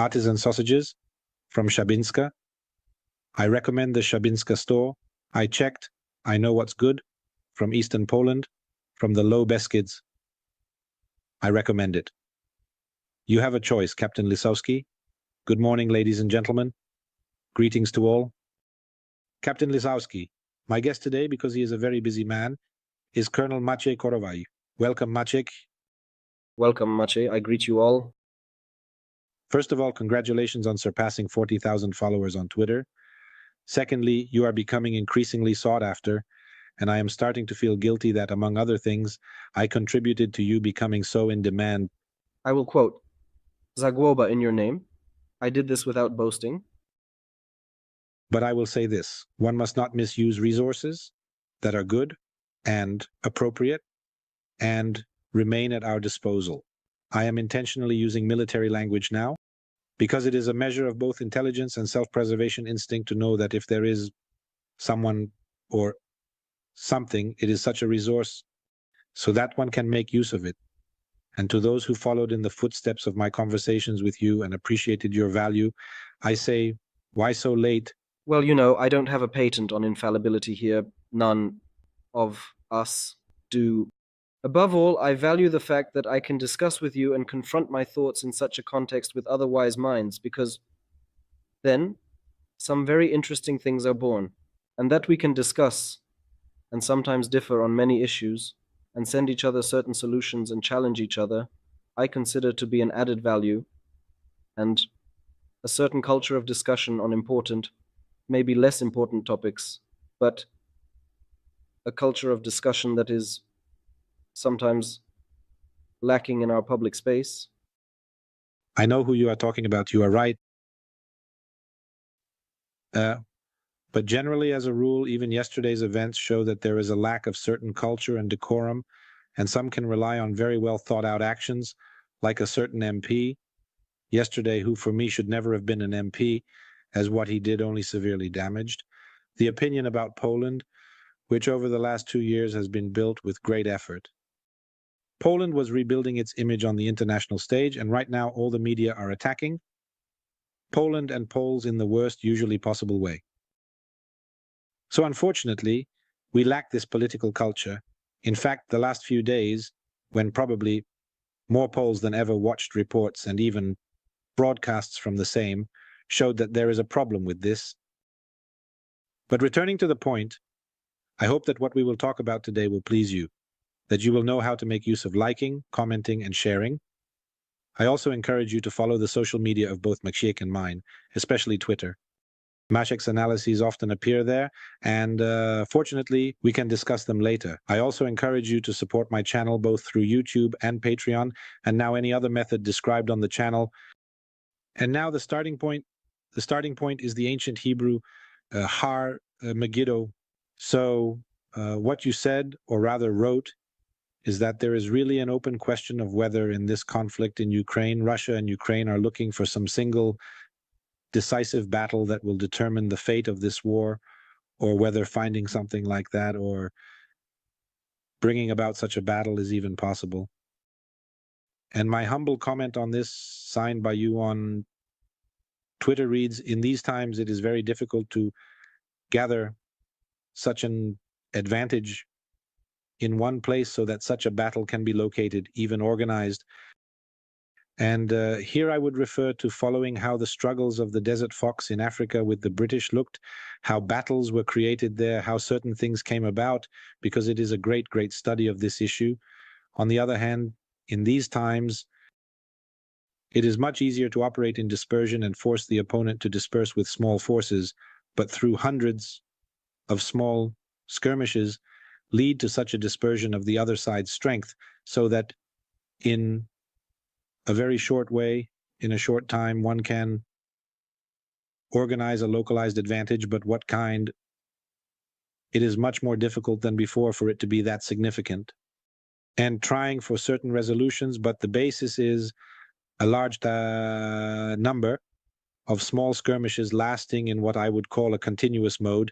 artisan sausages from Szabinska. I recommend the Szabinska store. I checked. I know what's good. From Eastern Poland, from the Low Beskids. I recommend it. You have a choice, Captain Lisowski. Good morning, ladies and gentlemen. Greetings to all. Captain Lisowski, my guest today, because he is a very busy man, is Colonel Maciej Korowaj. Welcome, Maciej. Welcome, Maciej. I greet you all. First of all, congratulations on surpassing 40,000 followers on Twitter. Secondly, you are becoming increasingly sought after, and I am starting to feel guilty that, among other things, I contributed to you becoming so in demand. I will quote, Zagłoba in your name. I did this without boasting. But I will say this, one must not misuse resources that are good and appropriate and remain at our disposal. I am intentionally using military language now because it is a measure of both intelligence and self-preservation instinct to know that if there is someone or something, it is such a resource so that one can make use of it. And to those who followed in the footsteps of my conversations with you and appreciated your value, I say, why so late? Well, you know, I don't have a patent on infallibility here. None of us do. Above all, I value the fact that I can discuss with you and confront my thoughts in such a context with other wise minds, because then some very interesting things are born, and that we can discuss and sometimes differ on many issues and send each other certain solutions and challenge each other, I consider to be an added value, and a certain culture of discussion on important, maybe less important topics, but a culture of discussion that is sometimes lacking in our public space. I know who you are talking about. You are right. But generally, as a rule, even yesterday's events show that there is a lack of certain culture and decorum, and some can rely on very well thought out actions, like a certain MP yesterday, who for me should never have been an MP, as what he did only severely damaged. The opinion about Poland, which over the last 2 years has been built with great effort. Poland was rebuilding its image on the international stage, and right now all the media are attacking Poland and Poles in the worst usually possible way. So unfortunately, we lack this political culture. In fact, the last few days, when probably more Poles than ever watched reports and even broadcasts from the same, showed that there is a problem with this. But returning to the point, I hope that what we will talk about today will please you, that you will know how to make use of liking, commenting, and sharing. I also encourage you to follow the social media of both Maciej and mine, especially Twitter. Maciej's analyses often appear there, and fortunately, we can discuss them later. I also encourage you to support my channel both through YouTube and Patreon, and now any other method described on the channel. And now the starting point is the ancient Hebrew Har Megiddo. So what you said, or rather wrote, is that there is really an open question of whether in this conflict in Ukraine, Russia and Ukraine are looking for some single decisive battle that will determine the fate of this war, or whether finding something like that or bringing about such a battle is even possible. And my humble comment on this, signed by you on Twitter, reads, in these times it is very difficult to gather such an advantage in one place so that such a battle can be located, even organized. And here I would refer to following how the struggles of the Desert Fox in Africa with the British looked, how battles were created there, how certain things came about, because it is a great, great study of this issue. On the other hand, in these times, it is much easier to operate in dispersion and force the opponent to disperse with small forces, but through hundreds of small skirmishes, lead to such a dispersion of the other side's strength, so that in a very short way, in a short time, one can organize a localized advantage, but what kind? It is much more difficult than before for it to be that significant. And trying for certain resolutions, but the basis is a large number of small skirmishes lasting in what I would call a continuous mode,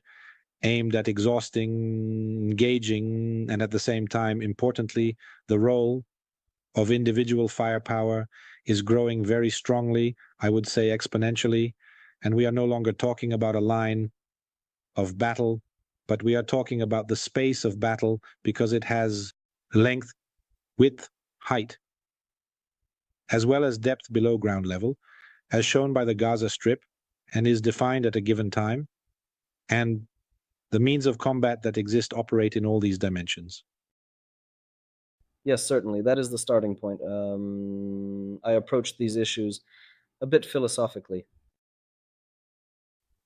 aimed at exhausting, engaging, and at the same time, importantly, the role of individual firepower is growing very strongly, I would say exponentially, and we are no longer talking about a line of battle, but we are talking about the space of battle because it has length, width, height, as well as depth below ground level, as shown by the Gaza Strip, and is defined at a given time, and the means of combat that exist operate in all these dimensions. Yes, certainly. That is the starting point. I approached these issues a bit philosophically.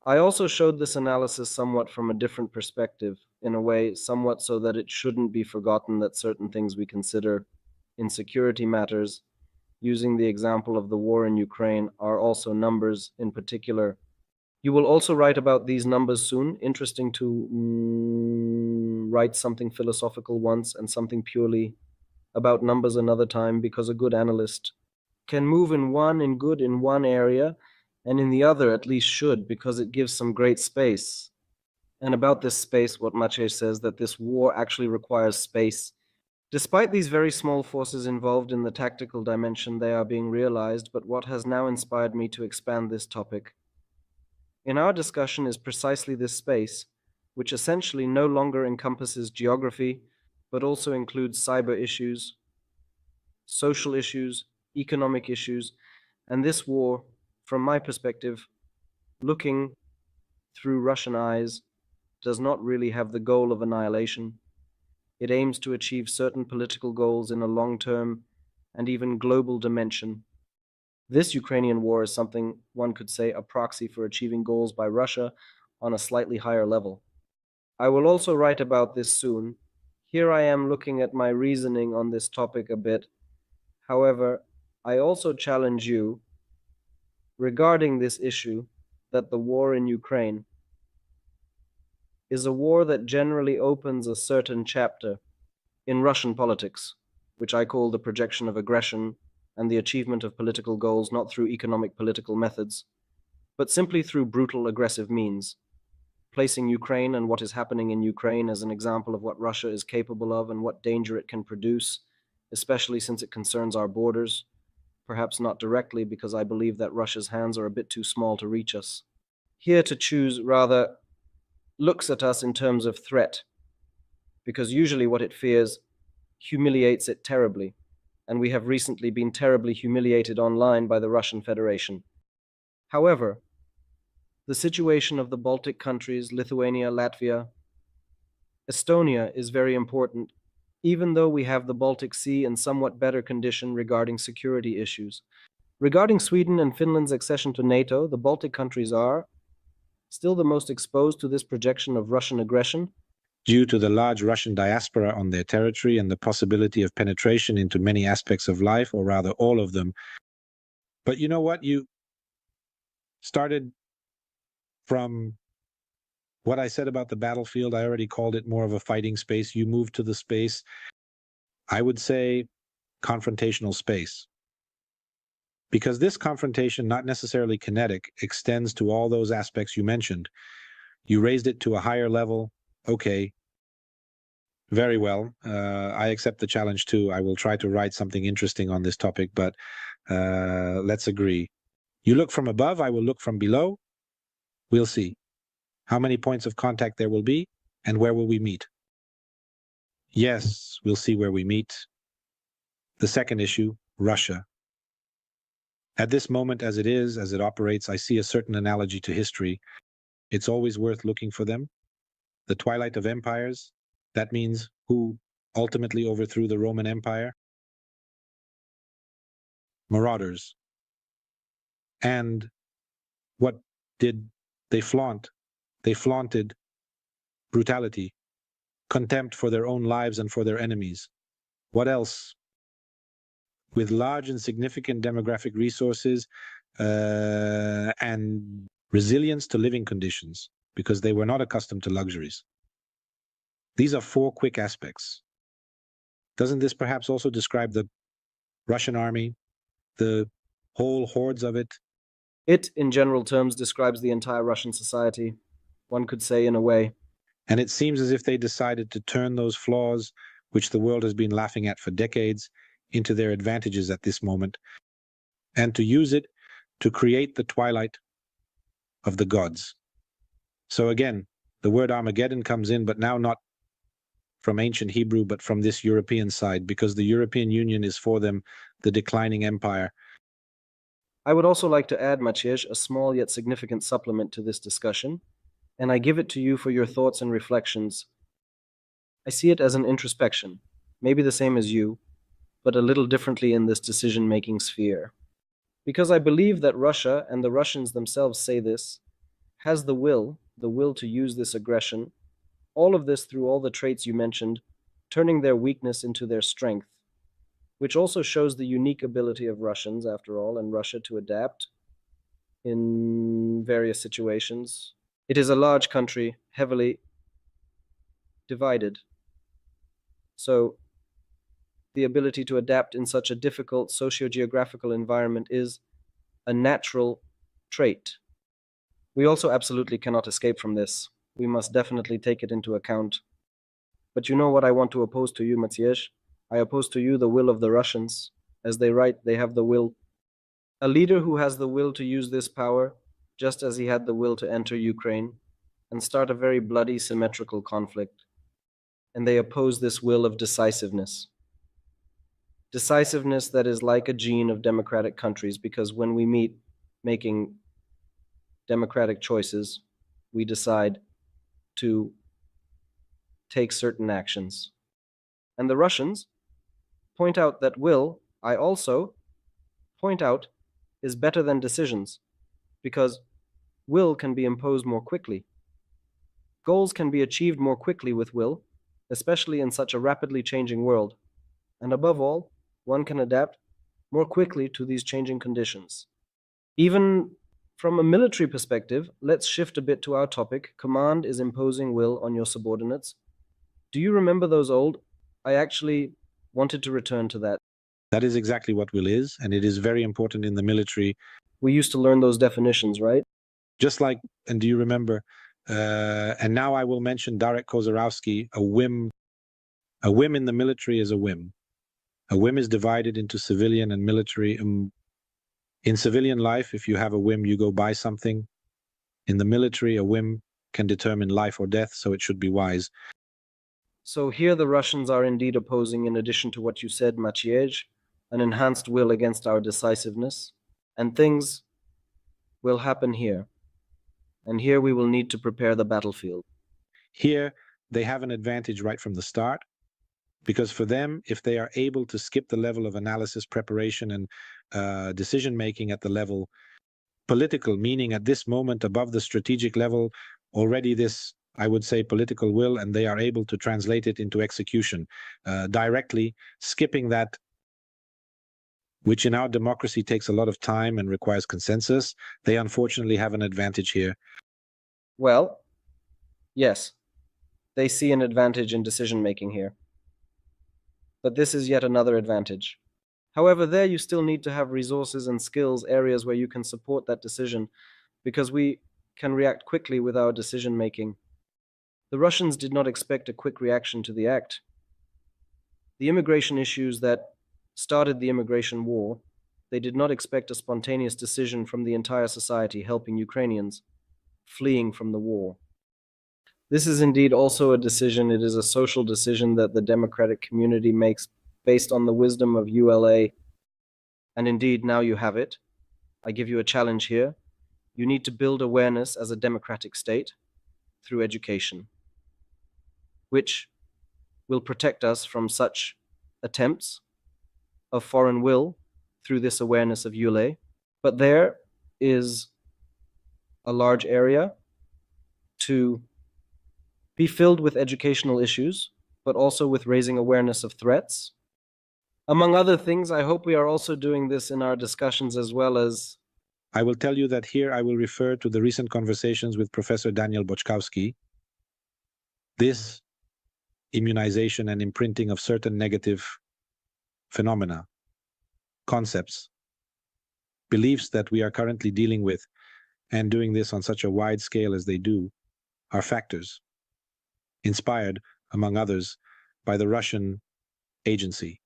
I also showed this analysis somewhat from a different perspective, in a way, somewhat so that it shouldn't be forgotten that certain things we consider in security matters, using the example of the war in Ukraine, are also numbers in particular. You will also write about these numbers soon. Interesting to write something philosophical once and something purely about numbers another time, because a good analyst can move in one area, and in the other at least should, because it gives some great space. And about this space, what Maciej says, that this war actually requires space. Despite these very small forces involved in the tactical dimension, they are being realized, but what has now inspired me to expand this topic in our discussion is precisely this space, which essentially no longer encompasses geography, but also includes cyber issues, social issues, economic issues, and this war, from my perspective, looking through Russian eyes, does not really have the goal of annihilation. It aims to achieve certain political goals in a long-term and even global dimension. This Ukrainian war is something, one could say, a proxy for achieving goals by Russia on a slightly higher level. I will also write about this soon. Here I am looking at my reasoning on this topic a bit. However, I also challenge you regarding this issue that the war in Ukraine is a war that generally opens a certain chapter in Russian politics, which I call the projection of aggression and the achievement of political goals not through economic political methods, but simply through brutal aggressive means, placing Ukraine and what is happening in Ukraine as an example of what Russia is capable of and what danger it can produce, especially since it concerns our borders, perhaps not directly because I believe that Russia's hands are a bit too small to reach us. Here to choose rather looks at us in terms of threat, because usually what it fears humiliates it terribly, and we have recently been terribly humiliated online by the Russian Federation. However, the situation of the Baltic countries, Lithuania, Latvia, Estonia is very important, even though we have the Baltic Sea in somewhat better condition regarding security issues. Regarding Sweden and Finland's accession to NATO, the Baltic countries are still the most exposed to this projection of Russian aggression, due to the large Russian diaspora on their territory and the possibility of penetration into many aspects of life, or rather all of them. But you know what? You started from what I said about the battlefield. I already called it more of a fighting space. You moved to the space, I would say, confrontational space. Because this confrontation, not necessarily kinetic, extends to all those aspects you mentioned. You raised it to a higher level. Okay, very well. I accept the challenge too. I will try to write something interesting on this topic, but let's agree. You look from above, I will look from below. We'll see how many points of contact there will be and where will we meet. Yes, we'll see where we meet. The second issue, Russia. At this moment, as it operates, I see a certain analogy to history. It's always worth looking for them. The twilight of empires, that means who ultimately overthrew the Roman Empire? Marauders. And what did they flaunt? They flaunted brutality, contempt for their own lives and for their enemies. What else? With large and significant demographic resources and resilience to living conditions, because they were not accustomed to luxuries. These are four quick aspects. Doesn't this perhaps also describe the Russian army, the whole hordes of it? It, in general terms, describes the entire Russian society, one could say in a way. And it seems as if they decided to turn those flaws, which the world has been laughing at for decades, into their advantages at this moment. and to use it to create the twilight of the gods. So again, the word Armageddon comes in, but now not from ancient Hebrew, but from this European side, because the European Union is for them the declining empire. I would also like to add, Maciej, a small yet significant supplement to this discussion, and I give it to you for your thoughts and reflections. I see it as an introspection, maybe the same as you, but a little differently in this decision-making sphere. Because I believe that Russia, and the Russians themselves say this, has the will to use this aggression, all of this through all the traits you mentioned, turning their weakness into their strength, which also shows the unique ability of Russians, after all, and Russia to adapt in various situations. It is a large country, heavily divided. So the ability to adapt in such a difficult socio-geographical environment is a natural trait. We also absolutely cannot escape from this. We must definitely take it into account. But you know what I want to oppose to you, Maciej? I oppose to you the will of the Russians. As they write, they have the will. A leader who has the will to use this power, just as he had the will to enter Ukraine and start a very bloody, symmetrical conflict. And they oppose this will of decisiveness. Decisiveness that is like a gene of democratic countries, because when we meet making democratic choices, we decide to take certain actions. And the Russians point out that will, I also point out, is better than decisions, because will can be imposed more quickly. Goals can be achieved more quickly with will, especially in such a rapidly changing world. And above all, one can adapt more quickly to these changing conditions. Even from a military perspective, let's shift a bit to our topic. Command is imposing will on your subordinates. Do you remember those old? I actually wanted to return to that. That is exactly what will is, and it is very important in the military. We used to learn those definitions, right? Just like, and do you remember, and now I will mention Darek Kozarowski, a whim. A whim in the military is a whim. A whim is divided into civilian and military. In civilian life, if you have a whim, you go buy something. In the military, a whim can determine life or death, so it should be wise. So here the Russians are indeed opposing, in addition to what you said, Maciej, an enhanced will against our decisiveness. And things will happen here. And here we will need to prepare the battlefield. Here, they have an advantage right from the start, because for them, if they are able to skip the level of analysis, preparation, and decision-making at the level political, meaning at this moment above the strategic level, already this, I would say, political will, and they are able to translate it into execution directly, skipping that, which in our democracy takes a lot of time and requires consensus. They unfortunately have an advantage here. Well, yes, they see an advantage in decision-making here. But this is yet another advantage. However, there you still need to have resources and skills, areas where you can support that decision, because we can react quickly with our decision-making. The Russians did not expect a quick reaction to the act. The immigration issues that started the immigration war, they did not expect a spontaneous decision from the entire society helping Ukrainians fleeing from the war. This is indeed also a decision. It is a social decision that the democratic community makes based on the wisdom of ULA. And indeed, now you have it. I give you a challenge here. You need to build awareness as a democratic state through education, which will protect us from such attempts of foreign will through this awareness of ULA. But there is a large area to be filled with educational issues, but also with raising awareness of threats. Among other things, I hope we are also doing this in our discussions as well as... I will tell you that here I will refer to the recent conversations with Professor Daniel Boczkowski. This immunization and imprinting of certain negative phenomena, concepts, beliefs that we are currently dealing with, and doing this on such a wide scale as they do, are factors inspired, among others, by the Russian agency.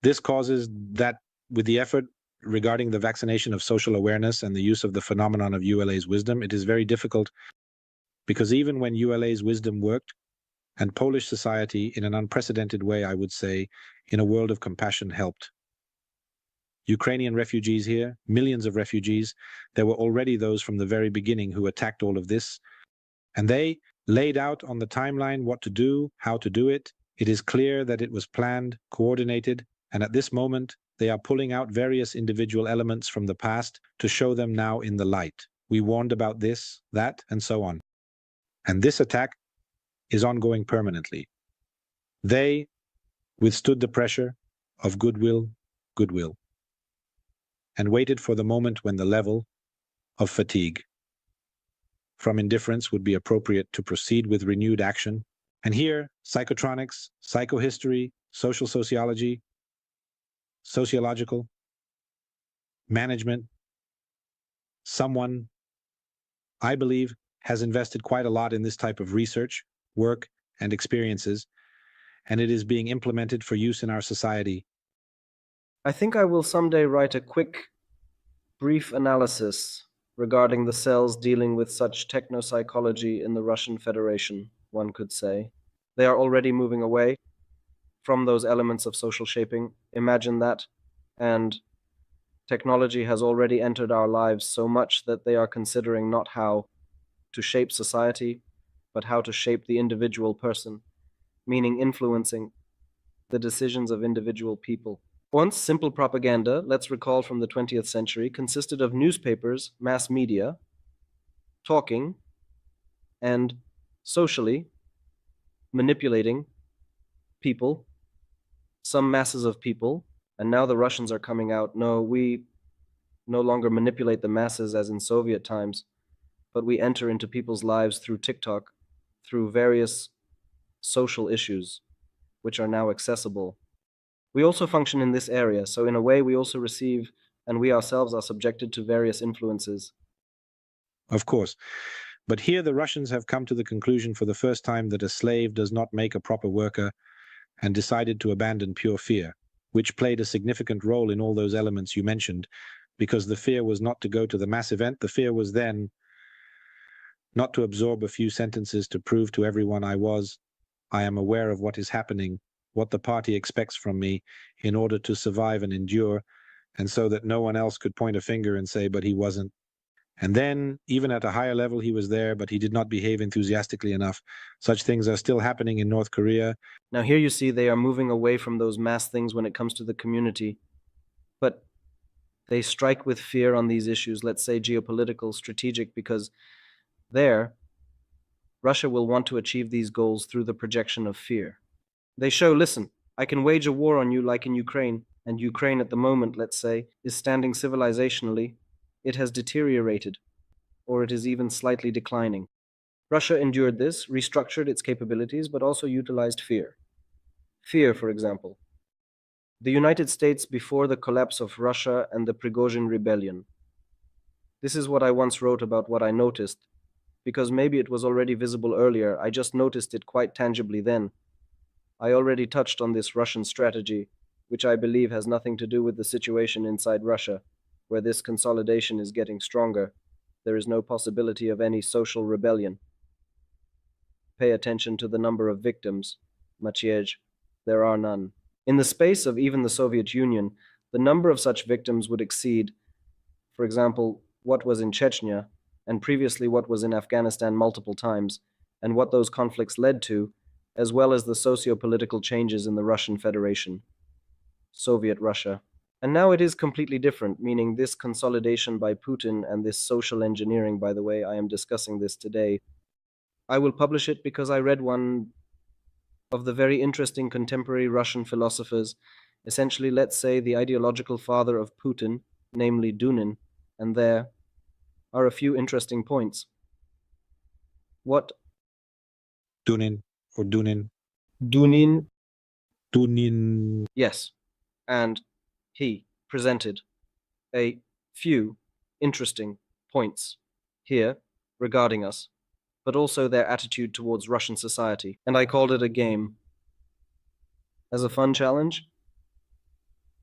This causes that with the effort regarding the vaccination of social awareness and the use of the phenomenon of ULA's wisdom, it is very difficult because even when ULA's wisdom worked, and Polish society, in an unprecedented way, I would say, in a world of compassion, helped. Ukrainian refugees here, millions of refugees, there were already those from the very beginning who attacked all of this, and they laid out on the timeline what to do, how to do it. It is clear that it was planned, coordinated, and at this moment, they are pulling out various individual elements from the past to show them now in the light. We warned about this, that, and so on. And this attack is ongoing permanently. They withstood the pressure of goodwill, and waited for the moment when the level of fatigue from indifference would be appropriate to proceed with renewed action. And here, psychotronics, psychohistory, social sociology, sociological, management, someone, I believe, has invested quite a lot in this type of research, work, and experiences, and it is being implemented for use in our society. I think I will someday write a quick, brief analysis regarding the cells dealing with such technopsychology in the Russian Federation, one could say. They are already moving away from those elements of social shaping. Imagine that. And technology has already entered our lives so much that they are considering not how to shape society, but how to shape the individual person, meaning influencing the decisions of individual people. Once simple propaganda, let's recall from the 20th century, consisted of newspapers, mass media, talking, and socially manipulating people, some masses of people, and now the Russians are coming out, no, we no longer manipulate the masses as in Soviet times, but we enter into people's lives through TikTok, through various social issues, which are now accessible. We also function in this area, so in a way we also receive, and we ourselves are subjected to various influences. Of course. But here the Russians have come to the conclusion for the first time that a slave does not make a proper worker, and decided to abandon pure fear, which played a significant role in all those elements you mentioned, because the fear was not to go to the mass event, the fear was then not to absorb a few sentences to prove to everyone I am aware of what is happening, what the party expects from me, in order to survive and endure, and so that no one else could point a finger and say, but he wasn't. And then, even at a higher level, he was there, but he did not behave enthusiastically enough. Such things are still happening in North Korea. Now here you see they are moving away from those mass things when it comes to the community, but they strike with fear on these issues, let's say geopolitical, strategic, because there, Russia will want to achieve these goals through the projection of fear. They show, listen, I can wage a war on you like in Ukraine, and Ukraine at the moment, let's say, is standing civilizationally. It has deteriorated, or it is even slightly declining. Russia endured this, restructured its capabilities, but also utilized fear. Fear, for example. The United States before the collapse of Russia and the Prigozhin rebellion. This is what I once wrote about what I noticed, because maybe it was already visible earlier, I just noticed it quite tangibly then. I already touched on this Russian strategy, which I believe has nothing to do with the situation inside Russia, where this consolidation is getting stronger. There is no possibility of any social rebellion. Pay attention to the number of victims. Maciej, there are none. In the space of even the Soviet Union, the number of such victims would exceed, for example, what was in Chechnya, and previously what was in Afghanistan multiple times, and what those conflicts led to, as well as the socio-political changes in the Russian Federation, Soviet Russia. And now it is completely different, meaning this consolidation by Putin and this social engineering, by the way, I am discussing this today. I will publish it because I read one of the very interesting contemporary Russian philosophers, essentially, let's say, the ideological father of Putin, namely Dunin, and there are a few interesting points. What? Dunin or Dunin? Dunin. Dunin. Yes. And he presented a few interesting points here regarding us, but also their attitude towards Russian society. And I called it a game. As a fun challenge,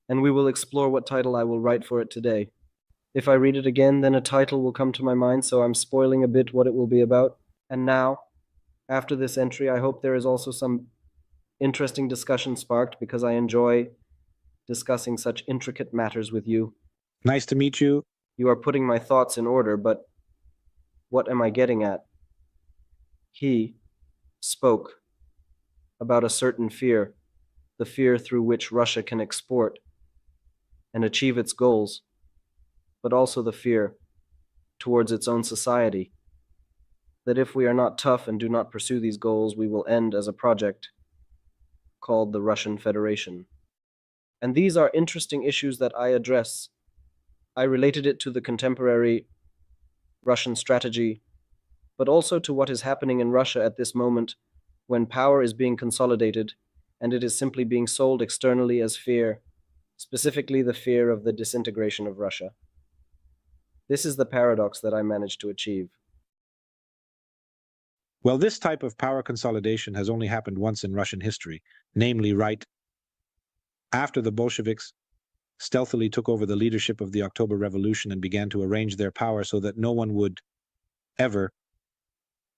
and we will explore what title I will write for it today. If I read it again, then a title will come to my mind, so I'm spoiling a bit what it will be about. And now, after this entry, I hope there is also some interesting discussion sparked, because I enjoy discussing such intricate matters with you. Nice to meet you. You are putting my thoughts in order, but what am I getting at? He spoke about a certain fear, the fear through which Russia can export and achieve its goals, but also the fear towards its own society, that if we are not tough and do not pursue these goals, we will end as a project called the Russian Federation. And these are interesting issues that I address. I related it to the contemporary Russian strategy, but also to what is happening in Russia at this moment, when power is being consolidated and it is simply being sold externally as fear, specifically the fear of the disintegration of Russia. This is the paradox that I managed to achieve. Well, this type of power consolidation has only happened once in Russian history, namely right after the Bolsheviks stealthily took over the leadership of the October Revolution and began to arrange their power so that no one would ever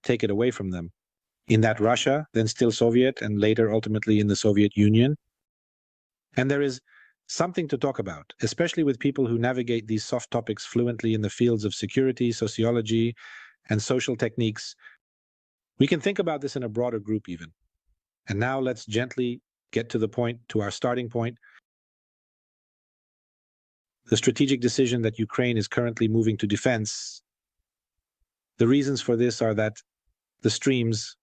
take it away from them. In that Russia, then still Soviet, and later ultimately in the Soviet Union. And there is something to talk about, especially with people who navigate these soft topics fluently in the fields of security, sociology, and social techniques. We can think about this in a broader group even. And now let's gently get to the point, to our starting point. The strategic decision that Ukraine is currently moving to defense. The reasons for this are that the streams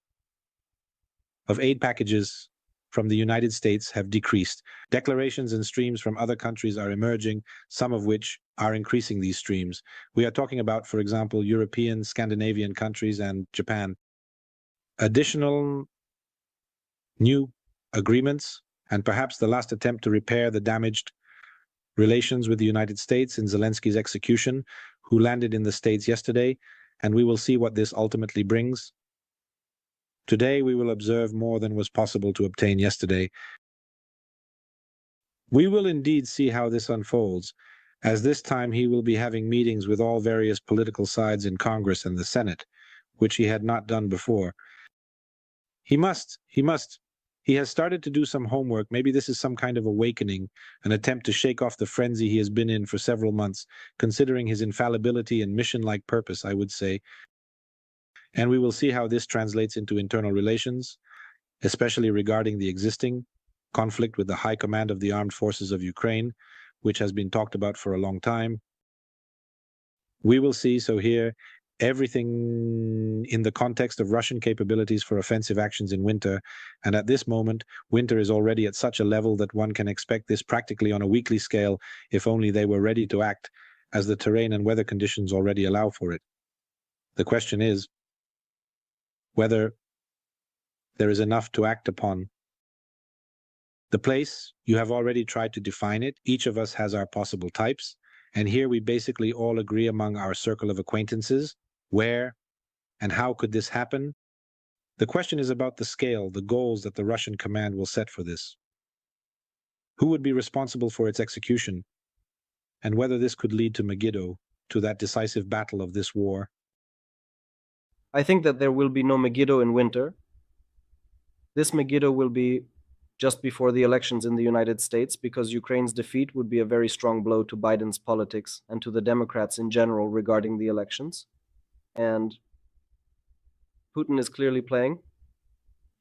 of aid packages from the United States have decreased. Declarations and streams from other countries are emerging, some of which are increasing these streams. We are talking about, for example, European, Scandinavian countries and Japan. Additional new agreements, and perhaps the last attempt to repair the damaged relations with the United States in Zelensky's execution, who landed in the States yesterday, and we will see what this ultimately brings. Today we will observe more than was possible to obtain yesterday. We will indeed see how this unfolds, as this time he will be having meetings with all various political sides in Congress and the Senate, which he had not done before. He has started to do some homework. Maybe this is some kind of awakening, an attempt to shake off the frenzy he has been in for several months, considering his infallibility and mission-like purpose, I would say. And we will see how this translates into internal relations, especially regarding the existing conflict with the High Command of the Armed Forces of Ukraine, which has been talked about for a long time. We will see, so here, everything in the context of Russian capabilities for offensive actions in winter, and at this moment, winter is already at such a level that one can expect this practically on a weekly scale, if only they were ready to act, as the terrain and weather conditions already allow for it. The question is whether there is enough to act upon. The place, you have already tried to define it. Each of us has our possible types, and here we basically all agree among our circle of acquaintances. Where and how could this happen? The question is about the scale, the goals that the Russian command will set for this. Who would be responsible for its execution? And whether this could lead to Megiddo, to that decisive battle of this war. I think that there will be no Megiddo in winter. This Megiddo will be just before the elections in the United States, because Ukraine's defeat would be a very strong blow to Biden's politics and to the Democrats in general regarding the elections. And Putin is clearly playing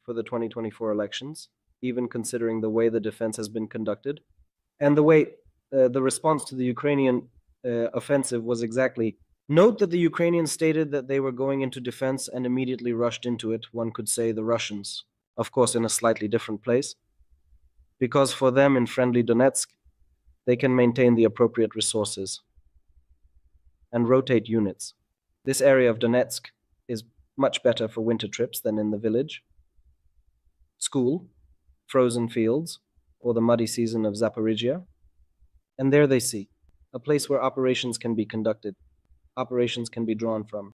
for the 2024 elections, even considering the way the defense has been conducted. And the way the response to the Ukrainian offensive was exactly. Note that the Ukrainians stated that they were going into defense and immediately rushed into it, one could say the Russians, of course in a slightly different place, because for them in friendly Donetsk, they can maintain the appropriate resources and rotate units. This area of Donetsk is much better for winter trips than in the village, school, frozen fields, or the muddy season of Zaporizhia. And there they see a place where operations can be conducted, operations can be drawn from.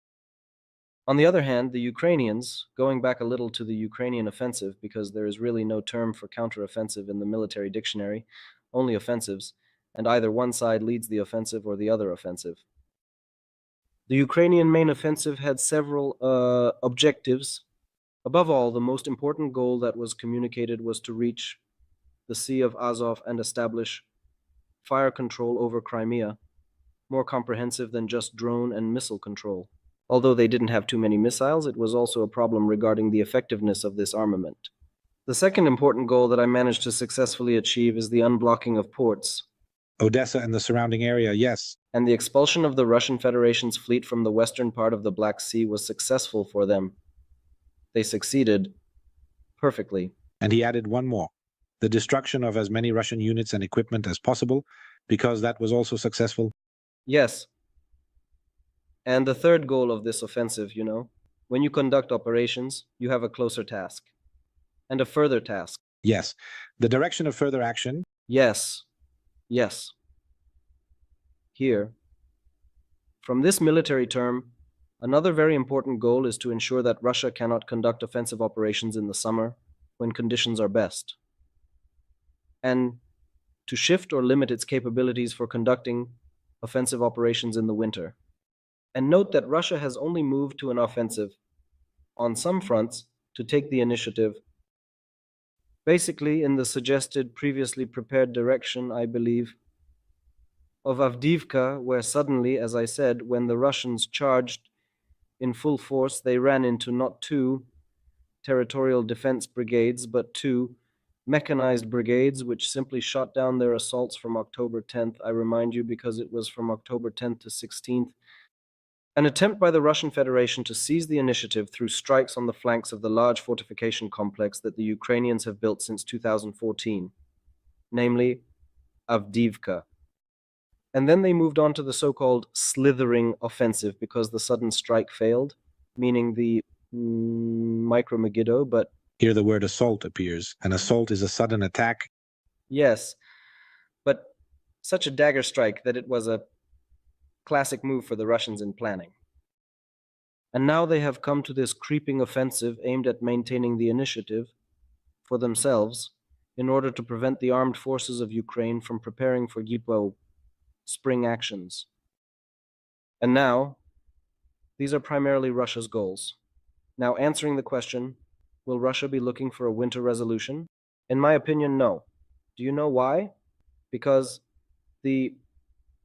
On the other hand, the Ukrainians, going back a little to the Ukrainian offensive, because there is really no term for counteroffensive in the military dictionary, only offensives, and either one side leads the offensive or the other offensive. The Ukrainian main offensive had several objectives. Above all, the most important goal that was communicated was to reach the Sea of Azov and establish fire control over Crimea, more comprehensive than just drone and missile control. Although they didn't have too many missiles, it was also a problem regarding the effectiveness of this armament. The second important goal that I managed to successfully achieve is the unblocking of ports Odessa and the surrounding area, yes. and the expulsion of the Russian Federation's fleet from the western part of the Black Sea was successful for them. They succeeded perfectly. And he added one more, the destruction of as many Russian units and equipment as possible, because that was also successful. Yes. And the third goal of this offensive, when you conduct operations, you have a closer task and a further task. Yes. The direction of further action. Yes. Yes. Here, from this military term, another very important goal is to ensure that Russia cannot conduct offensive operations in the summer when conditions are best, and to shift or limit its capabilities for conducting offensive operations in the winter. And note that Russia has only moved to an offensive on some fronts to take the initiative, basically in the suggested previously prepared direction, I believe, of Avdiivka, where suddenly, as I said, when the Russians charged in full force, they ran into not 2 territorial defense brigades, but 2 mechanized brigades, which simply shot down their assaults from October 10th. I remind you, because it was from October 10th to 16th. An attempt by the Russian Federation to seize the initiative through strikes on the flanks of the large fortification complex that the Ukrainians have built since 2014, namely Avdiivka. And then they moved on to the so-called slithering offensive because the sudden strike failed, meaning the micro-Megiddo, but Here the word assault appears. An assault is a sudden attack. yes, but such a dagger strike that it was a classic move for the Russians in planning. And now they have come to this creeping offensive aimed at maintaining the initiative for themselves in order to prevent the armed forces of Ukraine from preparing for spring actions. And now, these are primarily Russia's goals. Now, answering the question, will Russia be looking for a winter resolution? In my opinion, no. Do you know why? Because the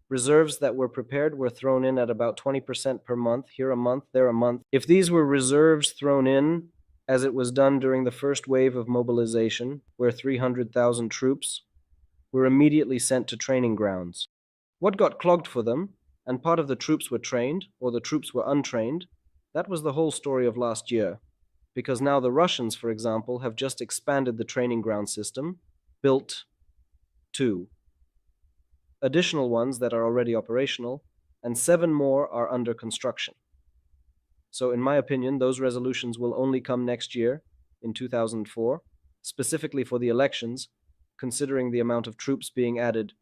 reserves that were prepared were thrown in at about 20% per month, here a month, there a month. If these were reserves thrown in, as it was done during the first wave of mobilization, where 300,000 troops were immediately sent to training grounds, what got clogged for them, and part of the troops were trained, or the troops were untrained, that was the whole story of last year. Because now the Russians, for example, have just expanded the training ground system, built 2 additional ones that are already operational, and 7 more are under construction. So in my opinion, those resolutions will only come next year, in 2004, specifically for the elections, considering the amount of troops being added,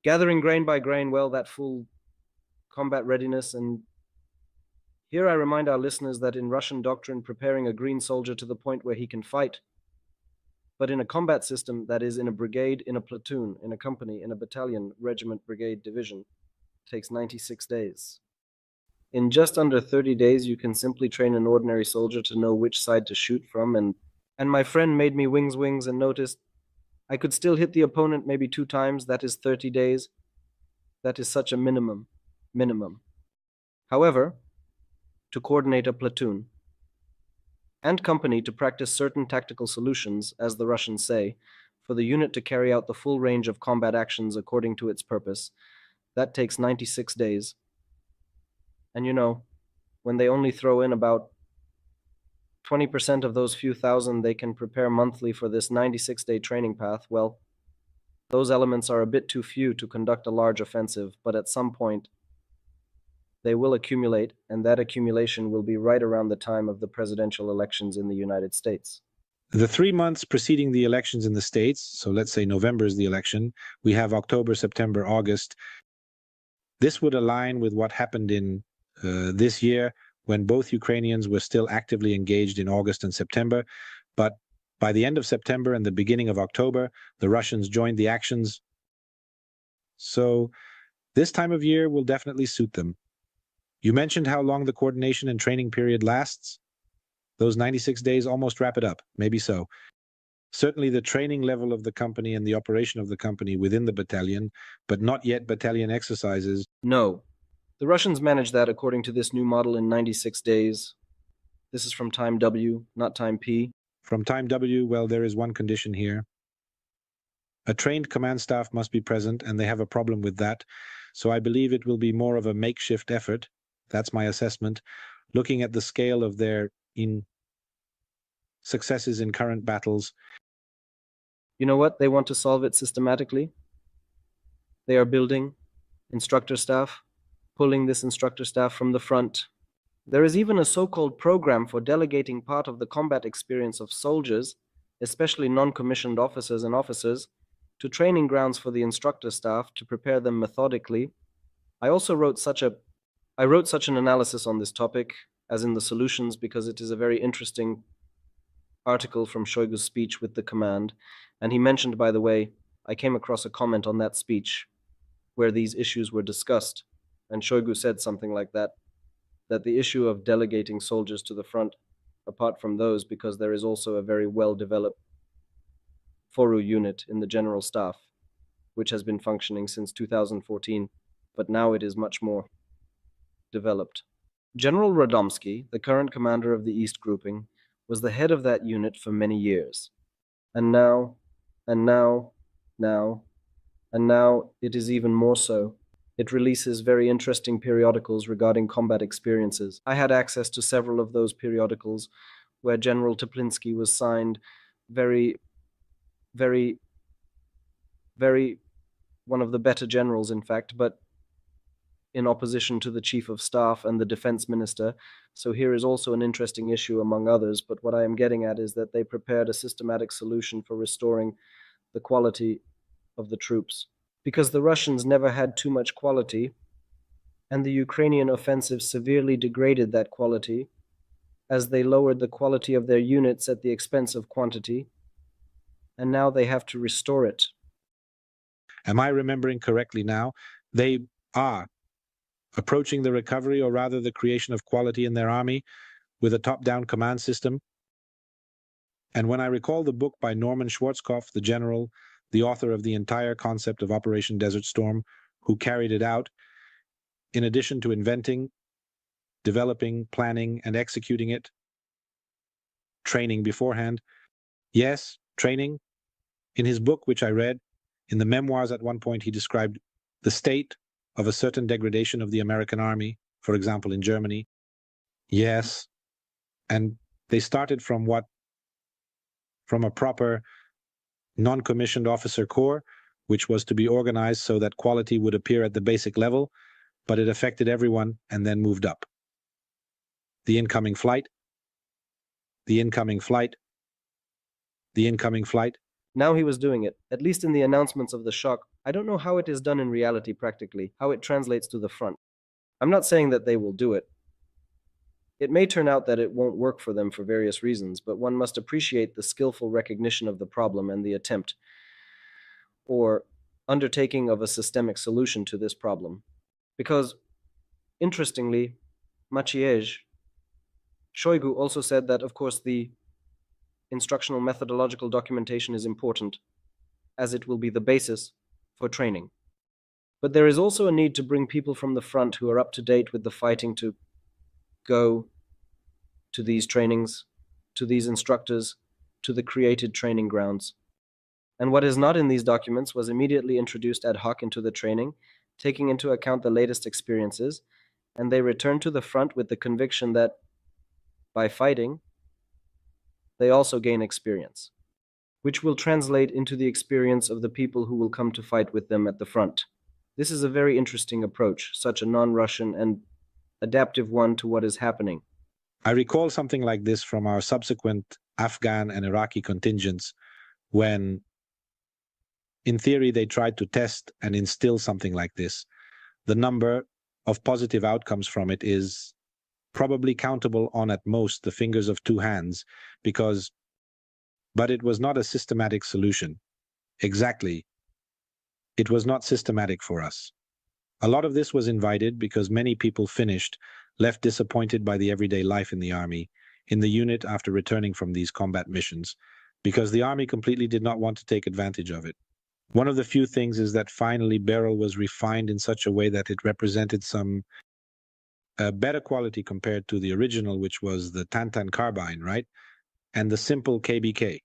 gathering grain by grain, well, that full combat readiness. And here I remind our listeners that in Russian doctrine, preparing a green soldier to the point where he can fight, but in a combat system, that is in a brigade, in a platoon, in a company, in a battalion, regiment, brigade, division, takes 96 days. In just under 30 days, you can simply train an ordinary soldier to know which side to shoot from, and my friend made me wings and noticed I could still hit the opponent maybe 2 times. That is 30 days. That is such a minimum. However, to coordinate a platoon and company to practice certain tactical solutions, as the Russians say, for the unit to carry out the full range of combat actions according to its purpose, that takes 96 days. And when they only throw in about 20% of those few thousand they can prepare monthly for this 96-day training path, well, those elements are a bit too few to conduct a large offensive, but at some point they will accumulate, and that accumulation will be right around the time of the presidential elections in the United States. The 3 months preceding the elections in the States, so let's say November is the election, we have October, September, August. This would align with what happened in this year, when both Ukrainians were still actively engaged in August and September, but By the end of September and the beginning of October, the Russians joined the actions. So this time of year will definitely suit them. You mentioned how long the coordination and training period lasts. Those 96 days almost wrap it up. Maybe so. Certainly the training level of the company and the operation of the company within the battalion, but not yet battalion exercises. No. The Russians managed that according to this new model in 96 days. This is from time W, not time P. From time W, well, there is one condition here. A trained command staff must be present, and they have a problem with that. So I believe it will be more of a makeshift effort. That's my assessment, looking at the scale of their successes in current battles. You know what? They want to solve it systematically. They are building instructor staff, pulling this instructor staff from the front. There is even a so-called program for delegating part of the combat experience of soldiers, especially non-commissioned officers and officers, to training grounds for the instructor staff to prepare them methodically. I wrote such an analysis on this topic, as in the solutions, because it is a very interesting article from Shoigu's speech with the command. And he mentioned, by the way, I came across a comment on that speech where these issues were discussed. And Shoigu said something like that the issue of delegating soldiers to the front, apart from those, because there is also a very well-developed Foru unit in the general staff, which has been functioning since 2014, but now it is much more developed. General Radomski, the current commander of the East Grouping, was the head of that unit for many years. And now it is even more so. It releases very interesting periodicals regarding combat experiences. I had access to several of those periodicals where General Teplinsky was signed very one of the better generals, in fact, but in opposition to the Chief of Staff and the Defense Minister. So here is also an interesting issue among others, but what I am getting at is that they prepared a systematic solution for restoring the quality of the troops. Because the Russians never had too much quality, and the Ukrainian offensive severely degraded that quality, as they lowered the quality of their units at the expense of quantity, and now they have to restore it. Am I remembering correctly now? They are approaching the recovery, or rather the creation of quality in their army, with a top-down command system. And when I recall the book by Norman Schwarzkopf, the general, the author of the entire concept of Operation Desert Storm, who carried it out, in addition to inventing, developing, planning, and executing it, training beforehand. Yes, training. In his book, which I read, in the memoirs at one point he described the state of a certain degradation of the American army, for example, in Germany. Yes, and they started from what? From a proper non-commissioned officer corps, which was to be organized so that quality would appear at the basic level, but it affected everyone and then moved up. The incoming flight, the incoming flight, the incoming flight. Now he was doing it, at least in the announcements of the shock. I don't know how it is done in reality practically, how it translates to the front. I'm not saying that they will do it. It may turn out that it won't work for them for various reasons, but one must appreciate the skillful recognition of the problem and the attempt or undertaking of a systemic solution to this problem. Because, interestingly, Maciej, Shoigu also said that, of course, the instructional methodological documentation is important, as it will be the basis for training. But there is also a need to bring people from the front who are up to date with the fighting to go to these trainings, to these instructors, to the created training grounds. And what is not in these documents was immediately introduced ad hoc into the training, taking into account the latest experiences, and they returned to the front with the conviction that, by fighting, they also gain experience, which will translate into the experience of the people who will come to fight with them at the front. This is a very interesting approach, such a non-Russian and adaptive one to what is happening. I recall something like this from our subsequent Afghan and Iraqi contingents, when, in theory, they tried to test and instill something like this. The number of positive outcomes from it is probably countable on at most the fingers of two hands, because But it was not a systematic solution. Exactly. It was not systematic for us. A lot of this was invited because many people finished, left disappointed by the everyday life in the army, in the unit after returning from these combat missions, because the army completely did not want to take advantage of it. One of the few things is that finally barrel was refined in such a way that it represented some better quality compared to the original, which was the Tantan carbine, right? And the simple KBK,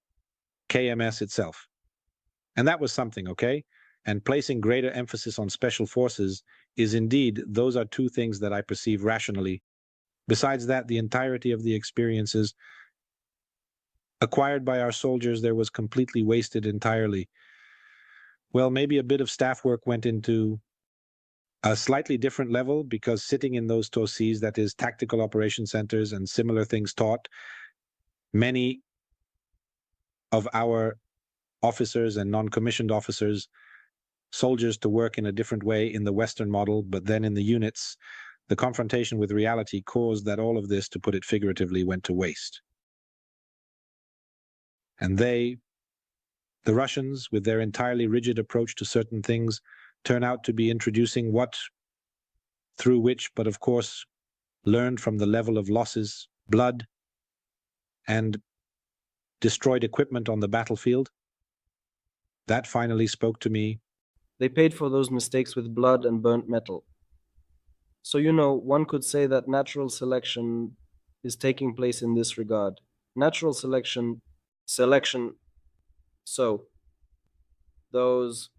KMS itself. And that was something, okay? And placing greater emphasis on special forces is indeed, those are two things that I perceive rationally. Besides that, the entirety of the experiences acquired by our soldiers there was completely wasted entirely. Well, maybe a bit of staff work went into a slightly different level because sitting in those TOCs, that is tactical operation centers and similar things taught, many of our officers and non-commissioned officers, soldiers to work in a different way in the Western model, but then in the units, the confrontation with reality caused that all of this, to put it figuratively, went to waste. And they, the Russians, with their entirely rigid approach to certain things, turn out to be introducing what, through which, but of course, learned from the level of losses, blood, and destroyed equipment on the battlefield. That finally spoke to me. They paid for those mistakes with blood and burnt metal. So, one could say that natural selection is taking place in this regard. Natural selection, so those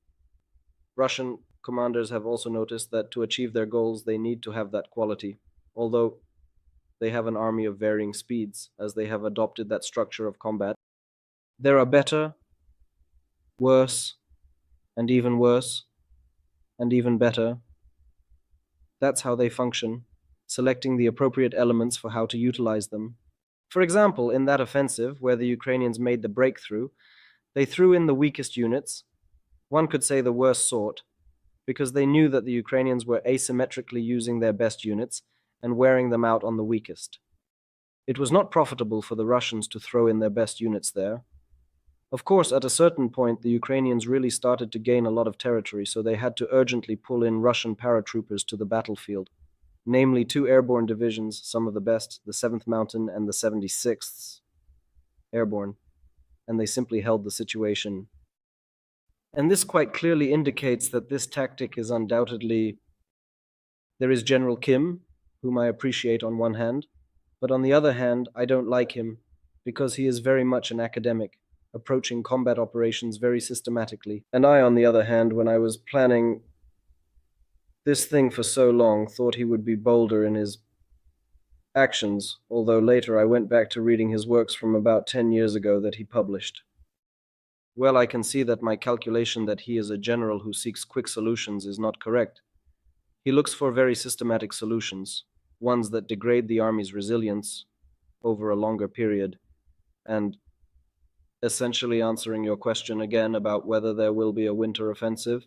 Russian commanders have also noticed that to achieve their goals, they need to have that quality, although they have an army of varying speeds, as they have adopted that structure of combat. There are better, worse, and even worse, and even better. That's how they function, selecting the appropriate elements for how to utilize them. For example, in that offensive, where the Ukrainians made the breakthrough, they threw in the weakest units, one could say the worst sort, because they knew that the Ukrainians were asymmetrically using their best units and wearing them out on the weakest. It was not profitable for the Russians to throw in their best units there. Of course, at a certain point, the Ukrainians really started to gain a lot of territory, so they had to urgently pull in Russian paratroopers to the battlefield, namely 2 airborne divisions, some of the best, the 7th Mountain and the 76th Airborne, and they simply held the situation. And this quite clearly indicates that this tactic is undoubtedly... There is General Kim, whom I appreciate on one hand, but on the other hand, I don't like him, because he is very much an academic, approaching combat operations very systematically. And I, on the other hand, when I was planning this thing for so long, thought he would be bolder in his actions, although later I went back to reading his works from about 10 years ago that he published. Well, I can see that my calculation that he is a general who seeks quick solutions is not correct. He looks for very systematic solutions, ones that degrade the army's resilience over a longer period, and essentially answering your question again about whether there will be a winter offensive.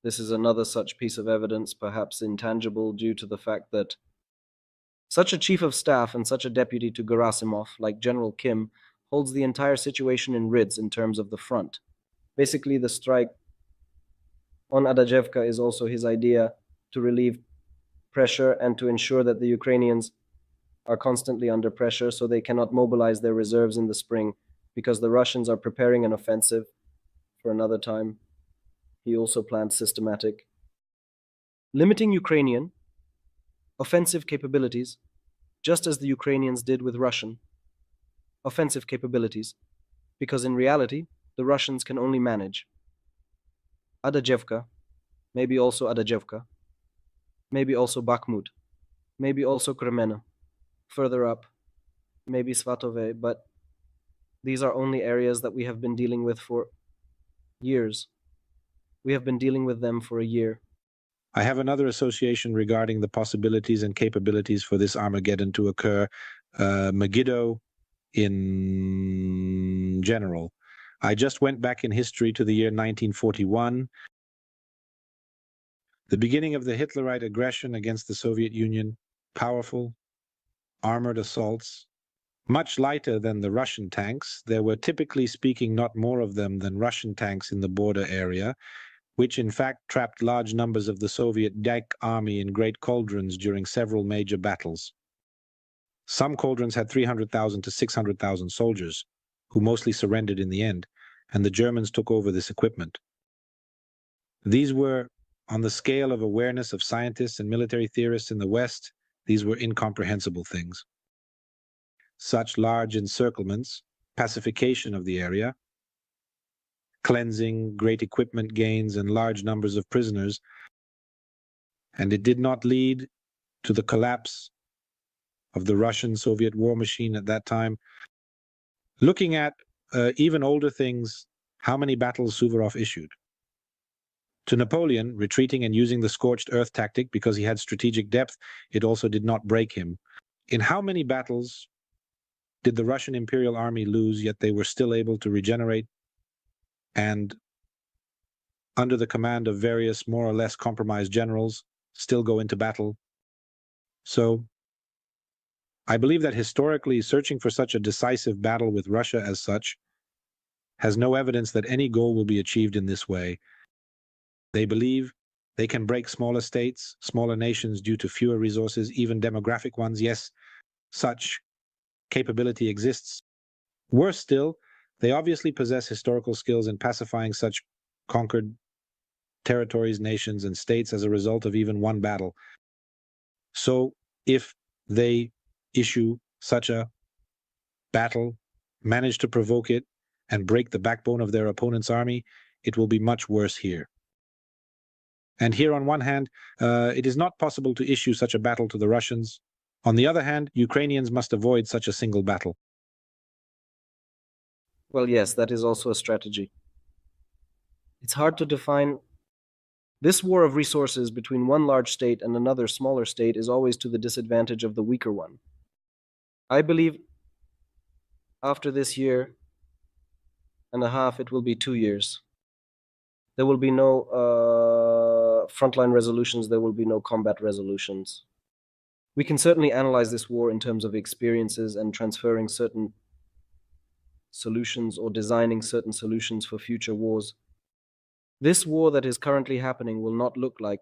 This is another such piece of evidence, perhaps intangible due to the fact that such a chief of staff and such a deputy to Gerasimov, like General Kim, holds the entire situation in rids in terms of the front. Basically, the strike on Adajevka is also his idea to relieve pressure and to ensure that the Ukrainians are constantly under pressure so they cannot mobilize their reserves in the spring, because the Russians are preparing an offensive for another time. He also planned systematic. Limiting Ukrainian offensive capabilities, just as the Ukrainians did with Russian offensive capabilities, because in reality, the Russians can only manage Adajevka, maybe also Adajevka, maybe also Bakhmut, maybe also Kremena, further up, maybe Svatove, but these are only areas that we have been dealing with for years. We have been dealing with them for a year. I have another association regarding the possibilities and capabilities for this Armageddon to occur, Megiddo in general. I just went back in history to the year 1941, the beginning of the Hitlerite aggression against the Soviet Union, powerful, armored assaults, Much lighter than the Russian tanks, there were typically speaking not more of them than Russian tanks in the border area, which in fact trapped large numbers of the Soviet Dike army in great cauldrons during several major battles. Some cauldrons had 300,000 to 600,000 soldiers, who mostly surrendered in the end, and the Germans took over this equipment. These were, on the scale of awareness of scientists and military theorists in the West, these were incomprehensible things. Such large encirclements, pacification of the area, cleansing, great equipment gains, and large numbers of prisoners, and it did not lead to the collapse of the Russian-Soviet war machine at that time. Looking at even older things, how many battles Suvorov issued? To Napoleon, retreating and using the scorched earth tactic because he had strategic depth, it also did not break him. In how many battles did the Russian Imperial Army lose, yet they were still able to regenerate and, under the command of various more or less compromised generals, still go into battle? So, I believe that historically, searching for such a decisive battle with Russia as such has no evidence that any goal will be achieved in this way. They believe they can break smaller states, smaller nations due to fewer resources, even demographic ones. Yes, such capability exists. Worse still, they obviously possess historical skills in pacifying such conquered territories, nations, and states as a result of even one battle. So, if they issue such a battle, manage to provoke it, and break the backbone of their opponent's army, it will be much worse here. And here, on one hand, it is not possible to issue such a battle to the Russians. On the other hand, Ukrainians must avoid such a single battle. Well, yes, that is also a strategy. It's hard to define. This war of resources between one large state and another smaller state is always to the disadvantage of the weaker one. I believe after this year and a half, it will be 2 years. There will be no frontline resolutions, there will be no combat resolutions. We can certainly analyze this war in terms of experiences and transferring certain solutions or designing certain solutions for future wars. This war that is currently happening will not look like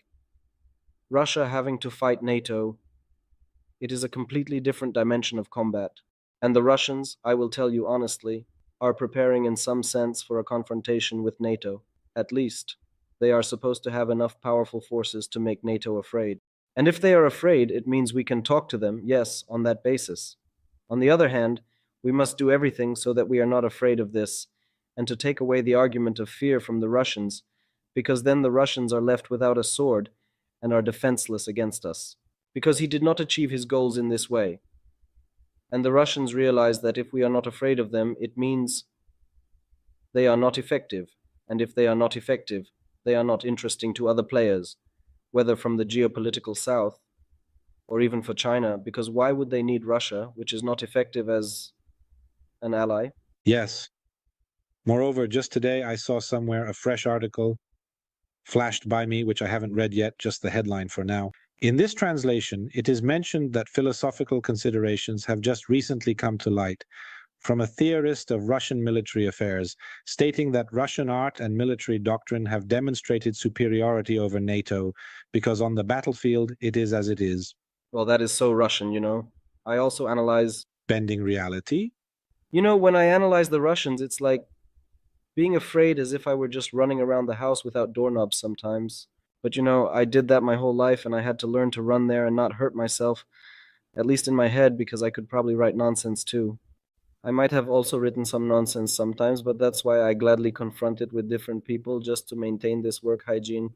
Russia having to fight NATO. It is a completely different dimension of combat. And the Russians, I will tell you honestly, are preparing in some sense for a confrontation with NATO. At least, they are supposed to have enough powerful forces to make NATO afraid. And if they are afraid, it means we can talk to them, yes, on that basis. On the other hand, we must do everything so that we are not afraid of this, and to take away the argument of fear from the Russians, because then the Russians are left without a sword and are defenseless against us, because he did not achieve his goals in this way. And the Russians realize that if we are not afraid of them, it means they are not effective, and if they are not effective, they are not interesting to other players, whether from the geopolitical south or even for China, because why would they need Russia, which is not effective as an ally? Yes. Moreover, just today I saw somewhere a fresh article flashed by me, which I haven't read yet, just the headline for now. In this translation, it is mentioned that philosophical considerations have just recently come to light from a theorist of Russian military affairs, stating that Russian art and military doctrine have demonstrated superiority over NATO because on the battlefield it is as it is. Well, that is so Russian, you know. I also analyze... Bending reality? You know, when I analyze the Russians, it's like being afraid as if I were just running around the house without doorknobs sometimes. But you know, I did that my whole life and I had to learn to run there and not hurt myself, at least in my head, because I could probably write nonsense too. I might have also written some nonsense sometimes, but that's why I gladly confront it with different people just to maintain this work hygiene.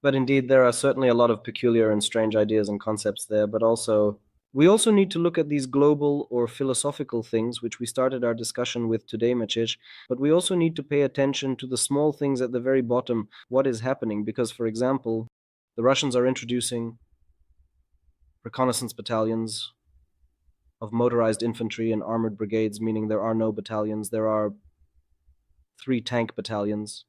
But indeed, there are certainly a lot of peculiar and strange ideas and concepts there, but also we also need to look at these global or philosophical things, which we started our discussion with today, Maciej, but we also need to pay attention to the small things at the very bottom, what is happening, because, for example, the Russians are introducing reconnaissance battalions of motorized infantry and armored brigades, meaning there are no battalions, there are 3 tank battalions.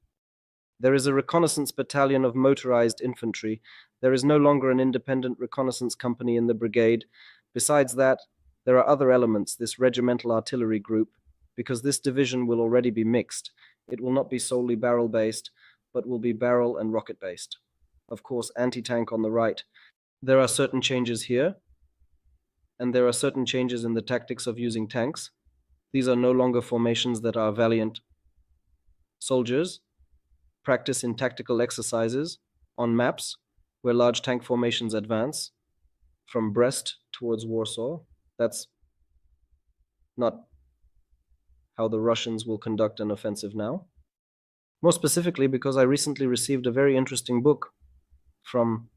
There is a reconnaissance battalion of motorized infantry. There is no longer an independent reconnaissance company in the brigade. Besides that, There are other elements, this regimental artillery group, because this division will already be mixed. It will not be solely barrel-based, but will be barrel and rocket-based. Of course, anti-tank on the right. There are certain changes here, and there are certain changes in the tactics of using tanks. These are no longer formations that our valiant soldiers practice in tactical exercises on maps where large tank formations advance from Brest towards Warsaw. That's not how the Russians will conduct an offensive now. More specifically, because I recently received a very interesting book from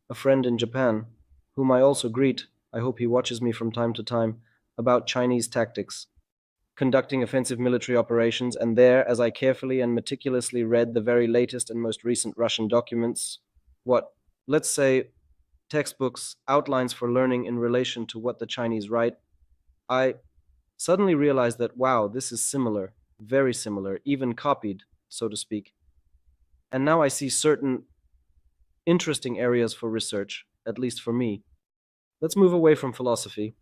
a friend in Japan, whom I also greet, I hope he watches me from time to time, about Chinese tactics, conducting offensive military operations, and there, as I carefully and meticulously read the very latest and most recent Russian documents, what, let's say, textbooks, outlines for learning in relation to what the Chinese write, I suddenly realized that, wow, this is similar, very similar, even copied, so to speak. And now I see certain interesting areas for research, at least for me. Let's move away from philosophy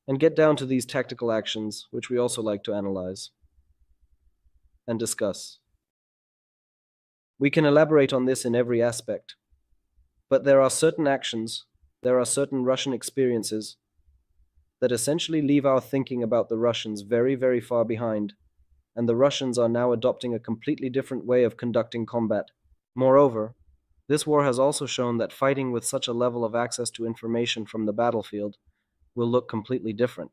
and get down to these tactical actions, which we also like to analyze and discuss. We can elaborate on this in every aspect, but there are certain actions, there are certain Russian experiences that essentially leave our thinking about the Russians very, very far behind, and the Russians are now adopting a completely different way of conducting combat. Moreover, this war has also shown that fighting with such a level of access to information from the battlefield will look completely different.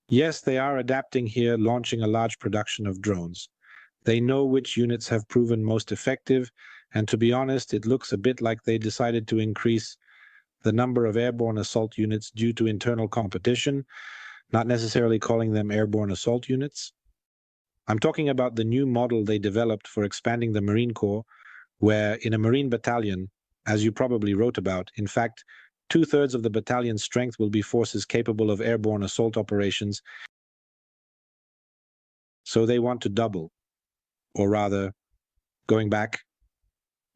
Yes, they are adapting here, launching a large production of drones. They know which units have proven most effective, and to be honest, it looks a bit like they decided to increase the number of airborne assault units due to internal competition, not necessarily calling them airborne assault units. I'm talking about the new model they developed for expanding the Marine Corps, where in a Marine battalion, as you probably wrote about, in fact, 2/3 of the battalion's strength will be forces capable of airborne assault operations. So they want to double, or rather, going back,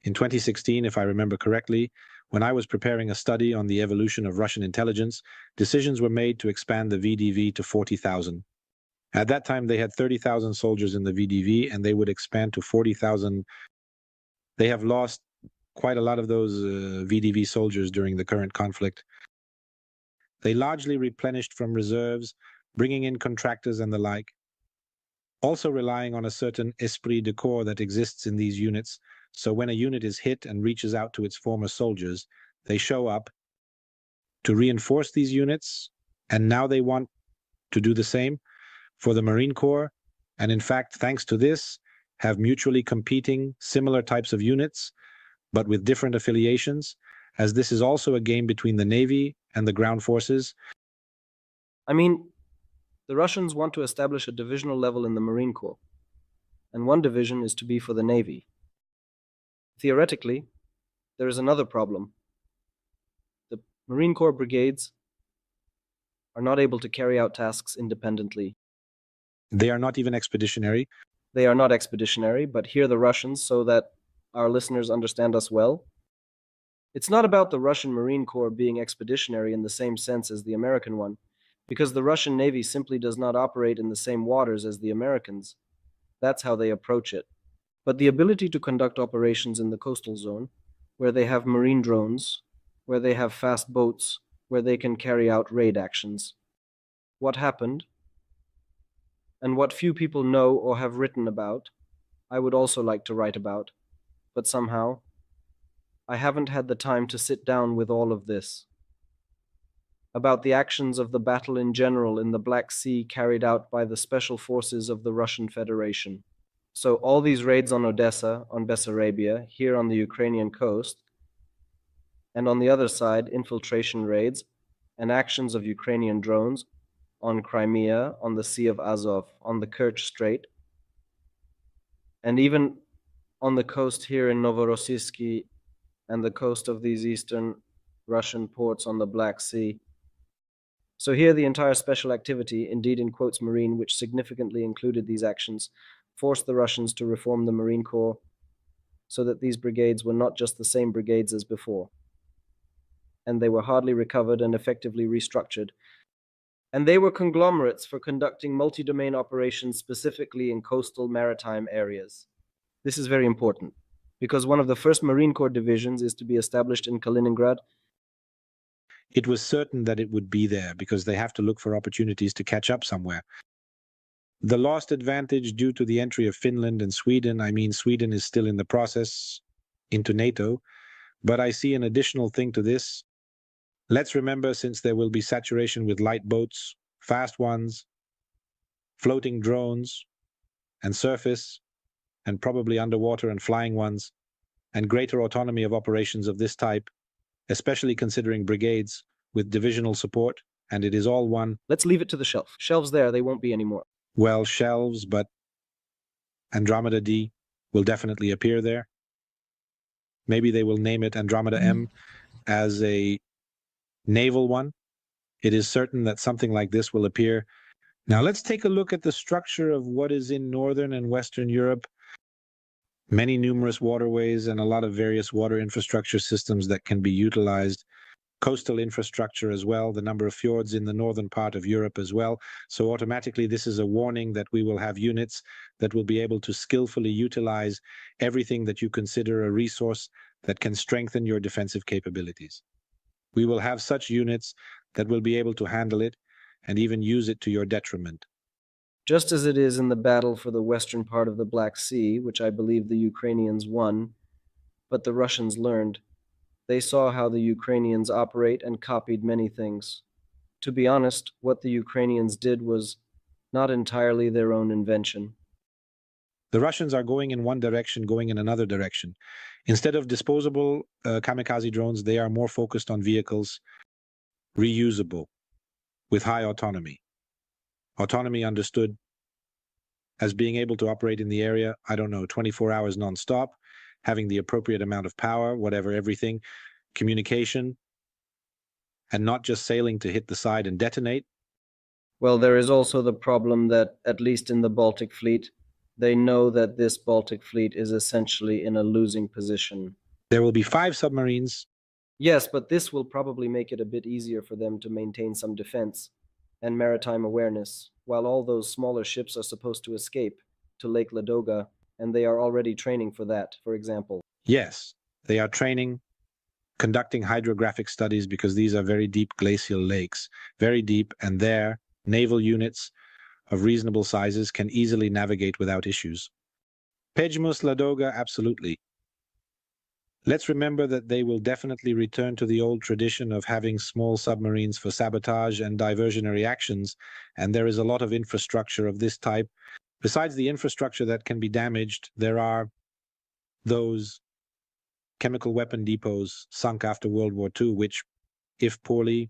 in 2016, if I remember correctly, when I was preparing a study on the evolution of Russian intelligence, decisions were made to expand the VDV to 40,000. At that time, they had 30,000 soldiers in the VDV, and they would expand to 40,000. They have lost quite a lot of those VDV soldiers during the current conflict. They largely replenished from reserves, bringing in contractors and the like, also relying on a certain esprit de corps that exists in these units. So when a unit is hit and reaches out to its former soldiers, they show up to reinforce these units, and now they want to do the same for the Marine Corps, and in fact, thanks to this, have mutually competing similar types of units, but with different affiliations, as this is also a game between the Navy and the ground forces. I mean, the Russians want to establish a divisional level in the Marine Corps, and one division is to be for the Navy. Theoretically, there is another problem. The Marine Corps brigades are not able to carry out tasks independently. They are not even expeditionary. They are not expeditionary, but hear the Russians so that our listeners understand us well. It's not about the Russian Marine Corps being expeditionary in the same sense as the American one, because the Russian Navy simply does not operate in the same waters as the Americans. That's how they approach it. But the ability to conduct operations in the coastal zone, where they have marine drones, where they have fast boats, where they can carry out raid actions. What happened, and what few people know or have written about, I would also like to write about, but somehow, I haven't had the time to sit down with all of this. About the actions of the battle in general in the Black Sea carried out by the special forces of the Russian Federation. So all these raids on Odessa, on Bessarabia, here on the Ukrainian coast, and on the other side, infiltration raids and actions of Ukrainian drones on Crimea, on the Sea of Azov, on the Kerch Strait, and even on the coast here in Novorossiysk and the coast of these eastern Russian ports on the Black Sea. So here the entire special activity, indeed in quotes marine, which significantly included these actions, forced the Russians to reform the Marine Corps so that these brigades were not just the same brigades as before. and they were hardly recovered and effectively restructured. And they were conglomerates for conducting multi-domain operations specifically in coastal maritime areas. This is very important, because one of the first Marine Corps divisions is to be established in Kaliningrad. It was certain that it would be there, because they have to look for opportunities to catch up somewhere. The lost advantage due to the entry of Finland and Sweden, I mean, Sweden is still in the process into NATO, but I see an additional thing to this. Let's remember, since there will be saturation with light boats, fast ones, floating drones, and surface, and probably underwater and flying ones, and greater autonomy of operations of this type, especially considering brigades with divisional support, and it is all one. Let's leave it to the shelf. Shelves there, they won't be anymore. Well, shelves, but Andromeda D will definitely appear there. Maybe they will name it Andromeda M as a naval one. It is certain that something like this will appear. Now let's take a look at the structure of what is in Northern and Western Europe. Many numerous waterways and a lot of various water infrastructure systems that can be utilized. Coastal infrastructure as well, the number of fjords in the northern part of Europe as well. So automatically this is a warning that we will have units that will be able to skillfully utilize everything that you consider a resource that can strengthen your defensive capabilities. We will have such units that will be able to handle it and even use it to your detriment. Just as it is in the battle for the western part of the Black Sea, which I believe the Ukrainians won, but the Russians learned. They saw how the Ukrainians operate and copied many things. To be honest, what the Ukrainians did was not entirely their own invention. The Russians are going in one direction, going in another direction. Instead of disposable kamikaze drones, they are more focused on vehicles, reusable, with high autonomy. Autonomy understood as being able to operate in the area, 24 hours non-stop, having the appropriate amount of power, whatever, everything, communication, and not just sailing to hit the side and detonate. Well, there is also the problem that, at least in the Baltic Fleet, they know that this Baltic Fleet is essentially in a losing position. There will be 5 submarines. Yes, but this will probably make it a bit easier for them to maintain some defense and maritime awareness, while all those smaller ships are supposed to escape to Lake Ladoga, and they are already training for that, for example. Yes, they are training, conducting hydrographic studies, because these are very deep glacial lakes, very deep, and there, naval units of reasonable sizes can easily navigate without issues. Pejmus Ladoga, absolutely. Let's remember that they will definitely return to the old tradition of having small submarines for sabotage and diversionary actions, and there is a lot of infrastructure of this type. Besides the infrastructure that can be damaged, there are those chemical weapon depots sunk after World War II, which, if poorly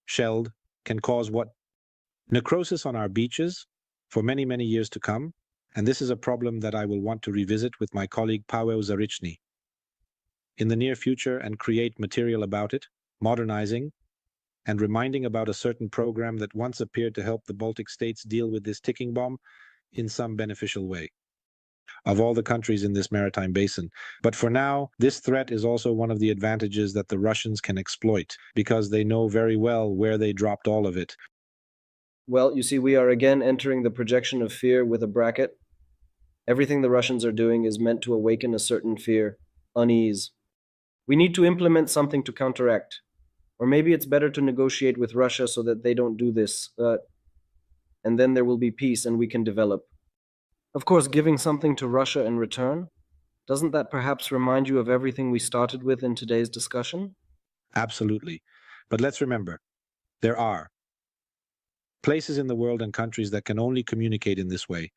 shelled, can cause what? Necrosis on our beaches for many, many years to come, and this is a problem that I will want to revisit with my colleague Paweł Zaryczny in the near future and create material about it, modernizing and reminding about a certain program that once appeared to help the Baltic states deal with this ticking bomb in some beneficial way of all the countries in this maritime basin. But for now, this threat is also one of the advantages that the Russians can exploit, because they know very well where they dropped all of it. Well, you see, we are again entering the projection of fear with a bracket. Everything the Russians are doing is meant to awaken a certain fear, unease. We need to implement something to counteract. Or maybe it's better to negotiate with Russia so that they don't do this. And then there will be peace and we can develop. Of course, giving something to Russia in return, doesn't that perhaps remind you of everything we started with in today's discussion? Absolutely. But let's remember, there are places in the world and countries that can only communicate in this way,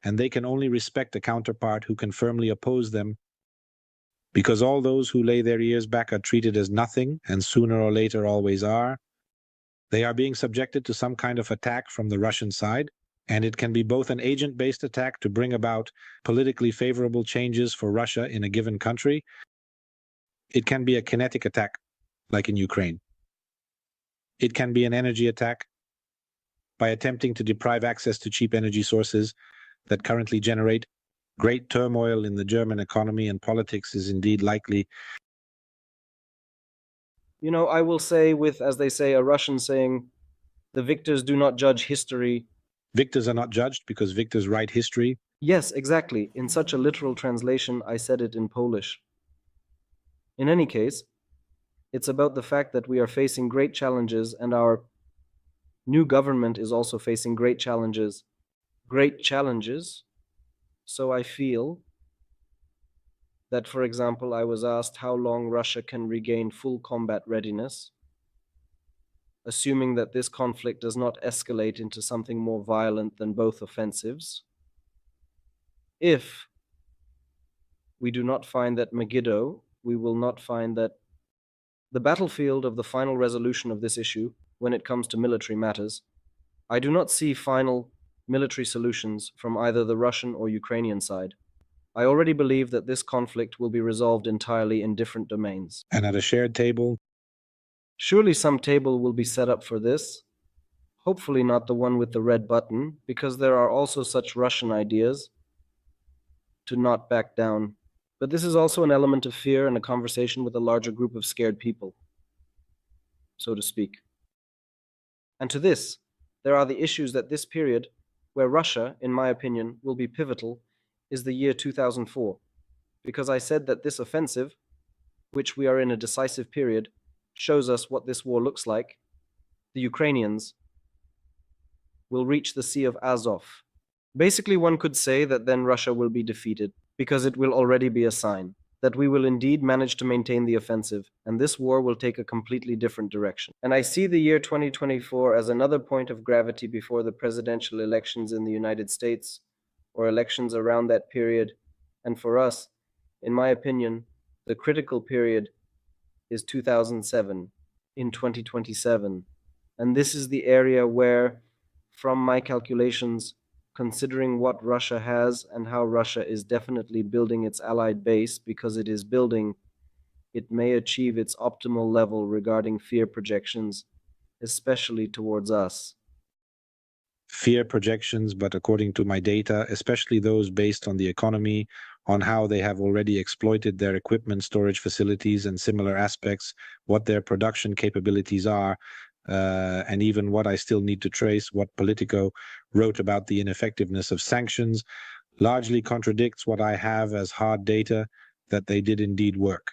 and they can only respect a counterpart who can firmly oppose them, because all those who lay their ears back are treated as nothing, and sooner or later always are. They are being subjected to some kind of attack from the Russian side, and it can be both an agent-based attack to bring about politically favorable changes for Russia in a given country. It can be a kinetic attack, like in Ukraine. It can be an energy attack by attempting to deprive access to cheap energy sources that currently generate great turmoil in the German economy, and politics is indeed likely. You know, I will say with, as they say, a Russian saying, the victors do not judge history. Victors are not judged because victors write history. Yes, exactly. In such a literal translation, I said it in Polish. In any case, it's about the fact that we are facing great challenges and our new government is also facing great challenges. Great challenges. So I feel that, for example, I was asked how long Russia can regain full combat readiness, assuming that this conflict does not escalate into something more violent than both offensives. If we do not find that Megiddo, we will not find that the battlefield of the final resolution of this issue, when it comes to military matters, I do not see final military solutions from either the Russian or Ukrainian side. I already believe that this conflict will be resolved entirely in different domains. And at a shared table, Surely some table will be set up for this. Hopefully not the one with the red button, because there are also such Russian ideas to not back down. But this is also an element of fear and a conversation with a larger group of scared people, so to speak. And to this, there are the issues that this period, where Russia, in my opinion, will be pivotal, is the year 2004. Because I said that this offensive, which we are in a decisive period, shows us what this war looks like. The Ukrainians will reach the Sea of Azov. Basically, one could say that then Russia will be defeated, because it will already be a sign that we will indeed manage to maintain the offensive, and this war will take a completely different direction. And I see the year 2024 as another point of gravity before the presidential elections in the United States, or elections around that period. And for us, in my opinion, the critical period is 2007 in 2027. And this is the area where, from my calculations, considering what Russia has and how Russia is definitely building its allied base, because it is building, it may achieve its optimal level regarding fear projections, especially towards us. fear projections, but according to my data, especially those based on the economy, on how they have already exploited their equipment storage facilities and similar aspects, what their production capabilities are, and even what I still need to trace, what Politico wrote about the ineffectiveness of sanctions, largely contradicts what I have as hard data that they did indeed work.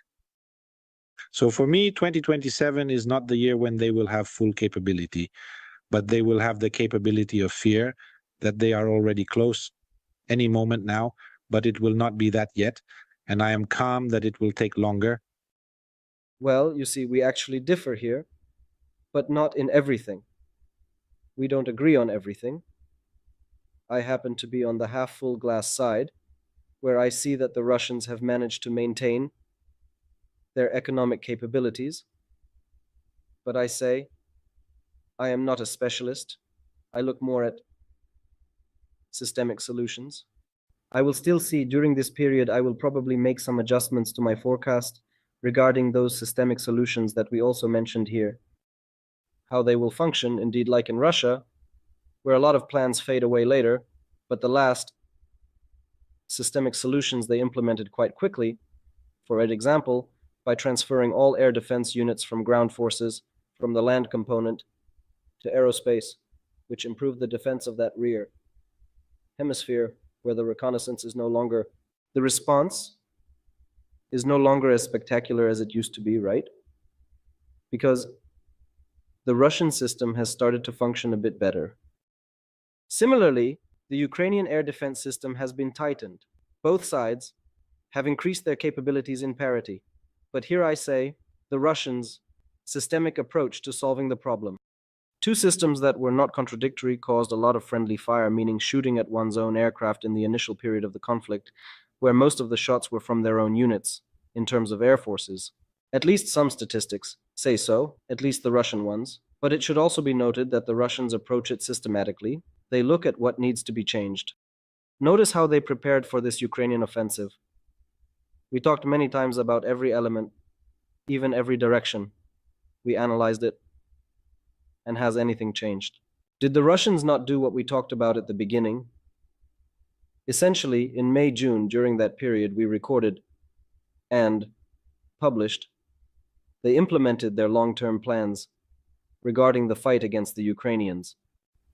So for me, 2027 is not the year when they will have full capability, but they will have the capability of fear that they are already close any moment now, but it will not be that yet, and I am calm that it will take longer. Well, you see, we actually differ here, but not in everything. We don't agree on everything. I happen to be on the half-full glass side, where I see that the Russians have managed to maintain their economic capabilities. But I say, I am not a specialist. I look more at systemic solutions. I will still see during this period, I will probably make some adjustments to my forecast regarding those systemic solutions that we also mentioned here. How they will function, indeed, like in Russia, where a lot of plans fade away later, but the last systemic solutions they implemented quite quickly. For example, by transferring all air defense units from ground forces from the land component to aerospace, which improved the defense of that rear hemisphere where the reconnaissance is no longer, the response is no longer as spectacular as it used to be, right? Because the Russian system has started to function a bit better. Similarly, the Ukrainian air defense system has been tightened. Both sides have increased their capabilities in parity. But here I say, the Russians' systemic approach to solving the problem. Two systems that were not contradictory caused a lot of friendly fire, meaning shooting at one's own aircraft in the initial period of the conflict, where most of the shots were from their own units, in terms of air forces. At least some statistics say so, at least the Russian ones. But it should also be noted that the Russians approach it systematically. They look at what needs to be changed. Notice how they prepared for this Ukrainian offensive. We talked many times about every element, even every direction. We analyzed it. And has anything changed? Did the Russians not do what we talked about at the beginning? Essentially, in May, June, during that period, we recorded and published They implemented their long-term plans regarding the fight against the Ukrainians.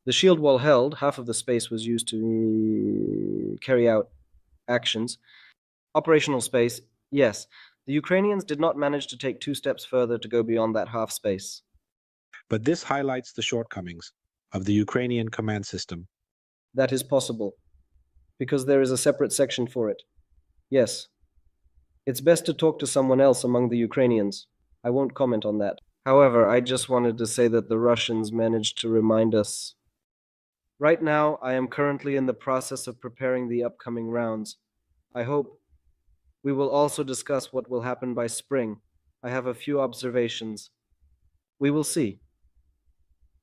The shield wall held, half of the space was used to carry out actions. Operational space, yes. The Ukrainians did not manage to take 2 steps further to go beyond that half space. But this highlights the shortcomings of the Ukrainian command system. That is possible, because there is a separate section for it. Yes. It's best to talk to someone else among the Ukrainians. I won't comment on that. However, I just wanted to say that the Russians managed to remind us. Right now, I am currently in the process of preparing the upcoming rounds. I hope we will also discuss what will happen by spring. I have a few observations. We will see.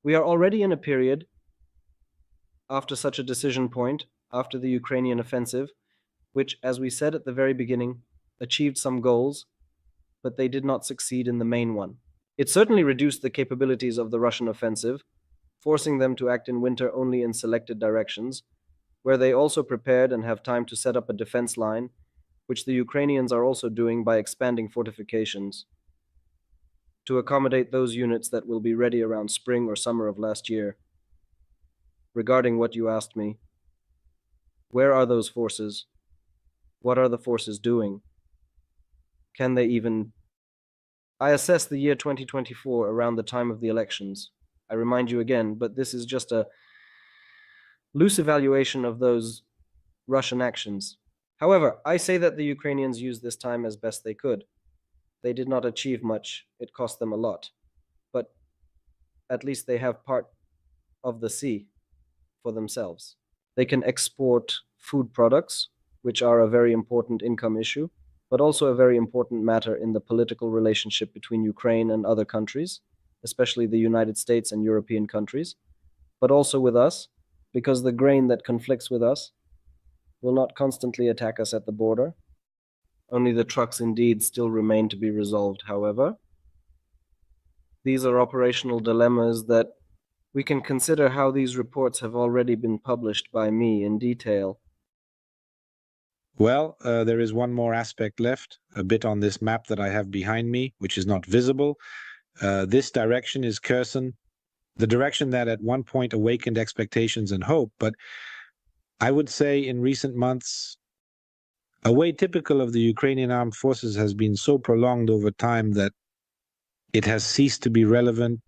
We are already in a period, after such a decision point, after the Ukrainian offensive, which, as we said at the very beginning, achieved some goals, but they did not succeed in the main one. It certainly reduced the capabilities of the Russian offensive, forcing them to act in winter only in selected directions, where they also prepared and have time to set up a defense line, which the Ukrainians are also doing by expanding fortifications to accommodate those units that will be ready around spring or summer of last year. Regarding what you asked me, where are those forces? What are the forces doing? Can they even... I assess the year 2024 around the time of the elections. I remind you again, but this is just a loose evaluation of those Russian actions. However, I say that the Ukrainians used this time as best they could. They did not achieve much. It cost them a lot. But at least they have part of the sea for themselves. They can export food products, which are a very important income issue, but also a very important matter in the political relationship between Ukraine and other countries, especially the United States and European countries, but also with us, because the grain that conflicts with us will not constantly attack us at the border. Only the trucks indeed still remain to be resolved, however. These are operational dilemmas that we can consider how these reports have already been published by me in detail. Well, there is one more aspect left, a bit on this map that I have behind me, which is not visible. This direction is Kherson, the direction that at one point awakened expectations and hope, but I would say in recent months, a way typical of the Ukrainian armed forces has been so prolonged over time that it has ceased to be relevant.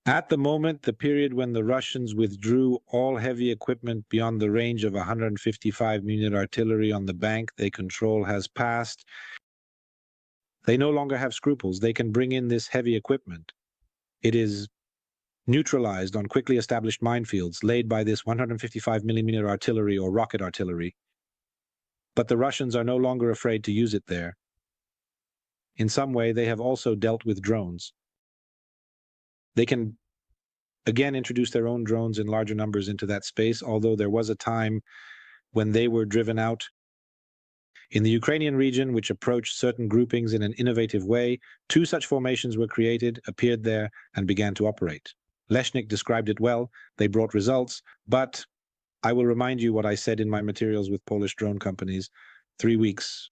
At the moment, the period when the Russians withdrew all heavy equipment beyond the range of 155mm artillery on the bank they control has passed. They no longer have scruples. They can bring in this heavy equipment. It is neutralized on quickly established minefields laid by this 155mm artillery or rocket artillery. But the Russians are no longer afraid to use it there. In some way, they have also dealt with drones. They can again introduce their own drones in larger numbers into that space, although there was a time when they were driven out. In the Ukrainian region, which approached certain groupings in an innovative way, 2 such formations were created, appeared there, and began to operate. Leshnik described it well. They brought results, but I will remind you what I said in my materials with Polish drone companies. 3 weeks.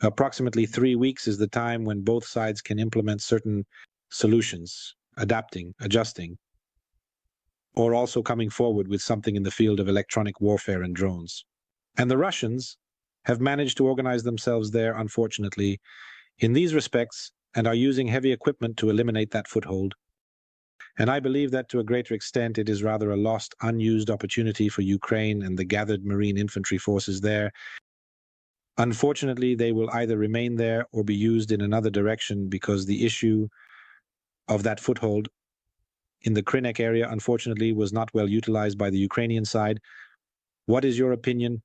Approximately 3 weeks is the time when both sides can implement certain solutions, adapting, adjusting, or also coming forward with something in the field of electronic warfare and drones. And the Russians have managed to organize themselves there, unfortunately, in these respects, and are using heavy equipment to eliminate that foothold. And I believe that to a greater extent it is rather a lost, unused opportunity for Ukraine and the gathered marine infantry forces there. Unfortunately, they will either remain there or be used in another direction because the issue of that foothold in the Krynek area, unfortunately, was not well utilized by the Ukrainian side. What is your opinion?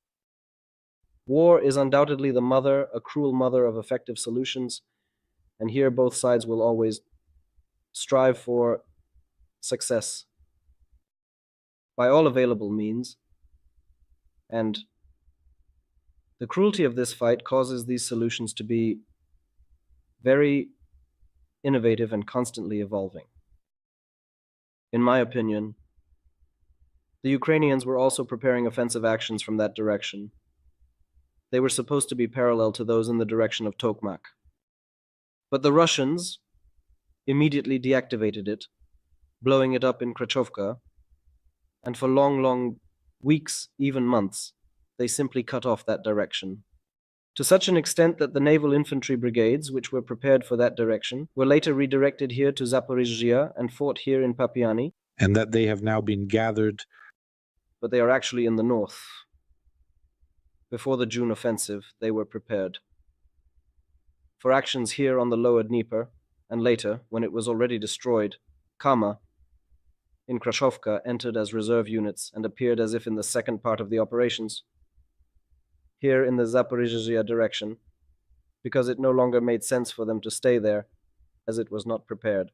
War is undoubtedly the mother, a cruel mother of effective solutions, and here both sides will always strive for success by all available means, and the cruelty of this fight causes these solutions to be very innovative and constantly evolving. In my opinion, the Ukrainians were also preparing offensive actions from that direction. They were supposed to be parallel to those in the direction of Tokmak. But the Russians immediately deactivated it, blowing it up in Krachovka, and for long weeks, even months, they simply cut off that direction. To such an extent that the naval infantry brigades, which were prepared for that direction, were later redirected here to Zaporizhzhia and fought here in Papiani, and that they have now been gathered. but they are actually in the north. Before the June offensive, they were prepared for actions here on the lower Dnieper, and later, when it was already destroyed, Kama in Krashovka entered as reserve units and appeared as if in the second part of the operations, here in the Zaporizhzhia direction, because it no longer made sense for them to stay there, as it was not prepared.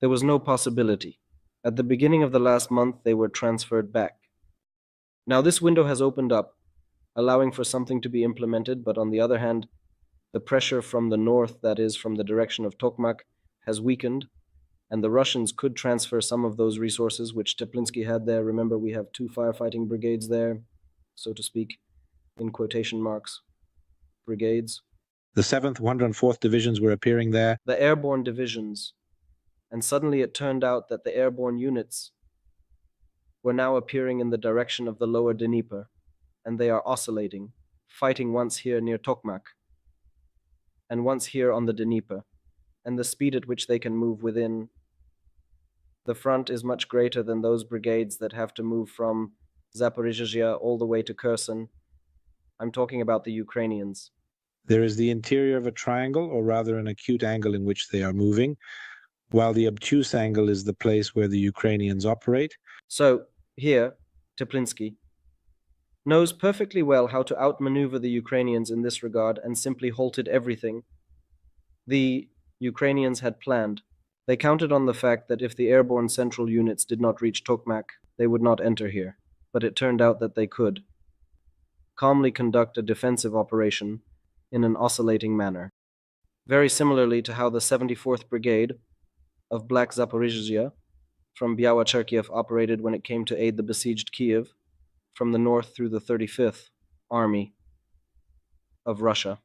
There was no possibility. At the beginning of the last month, they were transferred back. Now this window has opened up, allowing for something to be implemented, but on the other hand, the pressure from the north, that is, from the direction of Tokmak, has weakened, and the Russians could transfer some of those resources which Teplinsky had there. Remember, we have 2 firefighting brigades there, so to speak, in quotation marks, brigades. The 7th, 104th divisions were appearing there. The airborne divisions. And suddenly it turned out that the airborne units were now appearing in the direction of the lower Dnieper, and they are oscillating, fighting once here near Tokmak, and once here on the Dnieper, and the speed at which they can move within the front is much greater than those brigades that have to move from Zaporizhzhia all the way to Kherson. I'm talking about the Ukrainians. There is the interior of a triangle, or rather an acute angle in which they are moving, while the obtuse angle is the place where the Ukrainians operate. So, here, Teplinsky knows perfectly well how to outmaneuver the Ukrainians in this regard and simply halted everything the Ukrainians had planned. They counted on the fact that if the airborne central units did not reach Tokmak, they would not enter here. But it turned out that they could calmly conduct a defensive operation in an oscillating manner. Very similarly to how the 74th Brigade of Black Zaporizhzhia from Biała Cherkiev operated when it came to aid the besieged Kiev from the north through the 35th Army of Russia,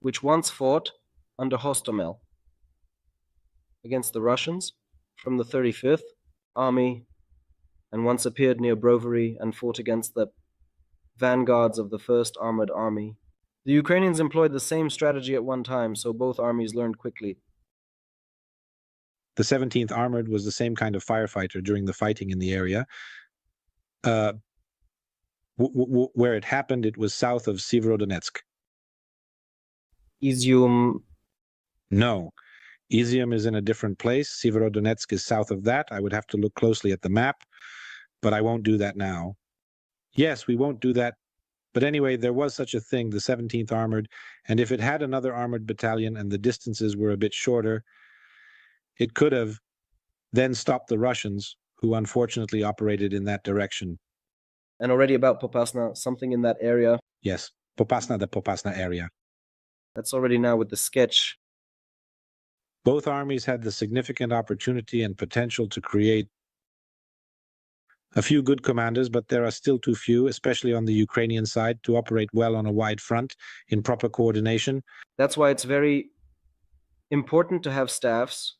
which once fought under Hostomel against the Russians from the 35th Army, and once appeared near Brovary and fought against the vanguards of the 1st Armored Army. The Ukrainians employed the same strategy at one time, so both armies learned quickly. The 17th Armored was the same kind of firefighter during the fighting in the area. Where it happened, it was south of Severodonetsk. Izium. No. Izium is in a different place. Severodonetsk is south of that. I would have to look closely at the map, but I won't do that now. Yes, we won't do that. But anyway, there was such a thing, the 17th Armored, and if it had another armored battalion and the distances were a bit shorter, it could have then stopped the Russians, who unfortunately operated in that direction. And already about Popasna, something in that area. Yes, Popasna, the Popasna area. That's already now with the sketch. Both armies had the significant opportunity and potential to create a few good commanders, but there are still too few, especially on the Ukrainian side, to operate well on a wide front in proper coordination. That's why it's very important to have staffs,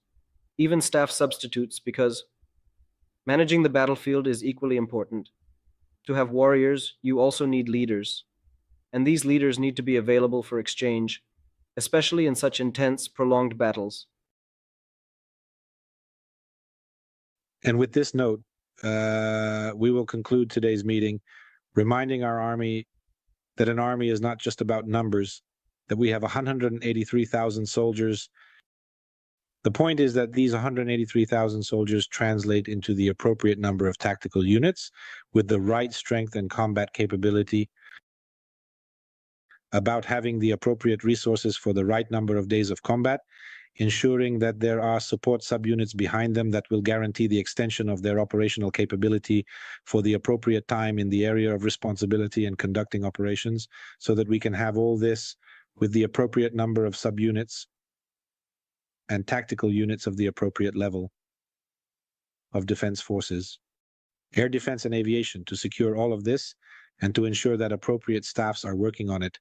even staff substitutes, because managing the battlefield is equally important. To have warriors, you also need leaders, and these leaders need to be available for exchange, especially in such intense, prolonged battles. And with this note, we will conclude today's meeting, reminding our army that an army is not just about numbers, that we have 183,000 soldiers. The point is that these 183,000 soldiers translate into the appropriate number of tactical units with the right strength and combat capability, about having the appropriate resources for the right number of days of combat, ensuring that there are support subunits behind them that will guarantee the extension of their operational capability for the appropriate time in the area of responsibility and conducting operations, so that we can have all this with the appropriate number of subunits and tactical units of the appropriate level of defense forces. Air defense and aviation to secure all of this and to ensure that appropriate staffs are working on it.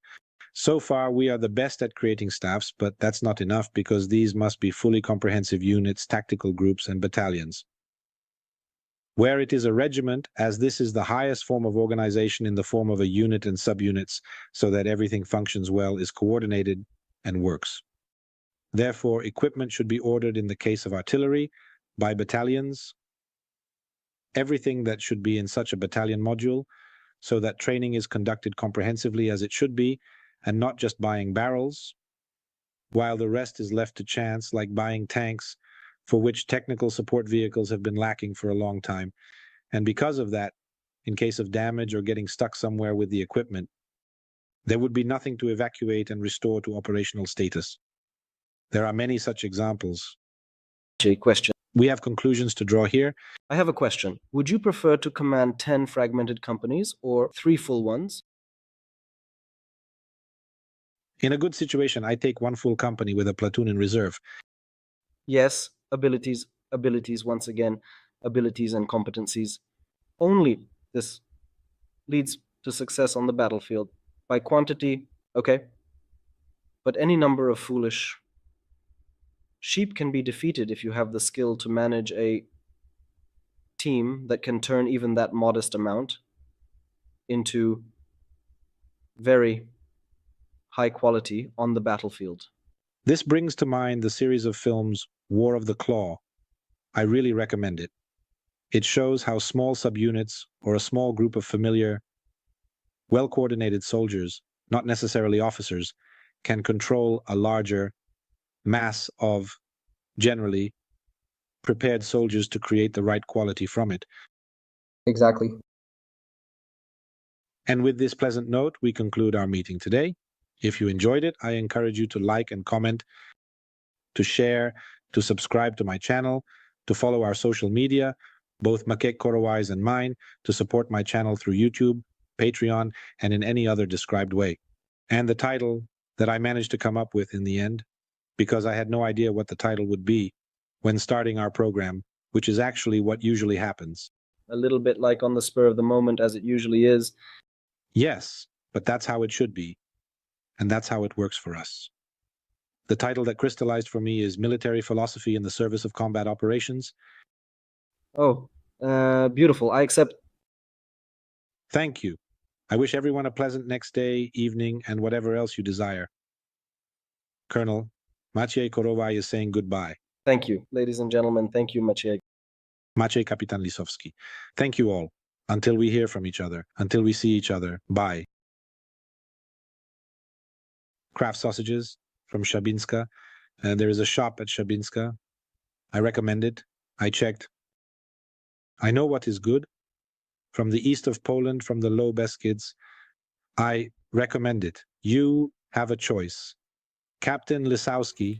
So far, we are the best at creating staffs, but that's not enough because these must be fully comprehensive units, tactical groups, and battalions. Where it is a regiment, as this is the highest form of organization in the form of a unit and subunits, so that everything functions well, is coordinated, and works. Therefore, equipment should be ordered in the case of artillery by battalions, everything that should be in such a battalion module, so that training is conducted comprehensively as it should be, and not just buying barrels, while the rest is left to chance, like buying tanks, for which technical support vehicles have been lacking for a long time. And because of that, in case of damage or getting stuck somewhere with the equipment, there would be nothing to evacuate and restore to operational status. There are many such examples. Question. We have conclusions to draw here. I have a question. Would you prefer to command 10 fragmented companies or 3 full ones? In a good situation, I take 1 full company with a platoon in reserve. Yes, abilities, once again, abilities and competencies. Only this leads to success on the battlefield. By quantity, okay. But any number of foolish sheep can be defeated if you have the skill to manage a team that can turn even that modest amount into very high quality on the battlefield. This brings to mind the series of films War of the Claw. I really recommend it. It shows how small subunits or a small group of familiar, well-coordinated soldiers, not necessarily officers, can control a larger mass of, generally, prepared soldiers to create the right quality from it. Exactly. And with this pleasant note, we conclude our meeting today. If you enjoyed it, I encourage you to like and comment, to share, to subscribe to my channel, to follow our social media, both Maciej Korowaj's and mine, to support my channel through YouTube, Patreon, and in any other described way. And the title that I managed to come up with in the end, because I had no idea what the title would be when starting our program, which is actually what usually happens. A little bit like on the spur of the moment, as it usually is. Yes, but that's how it should be. And that's how it works for us. The title that crystallized for me is Military Philosophy in the Service of Combat Operations. Oh, beautiful. I accept. Thank you. I wish everyone a pleasant next day, evening, and whatever else you desire. Colonel, Maciej Korowaj is saying goodbye. Thank you, ladies and gentlemen. Thank you, Maciej. Maciej kapitan.lisowski. Thank you all. Until we hear from each other, until we see each other, bye. Craft sausages from Szabinska. There is a shop at Szabinska. I recommend it. I checked. I know what is good. From the east of Poland, from the Low Beskids. I recommend it. You have a choice. Captain Lisowski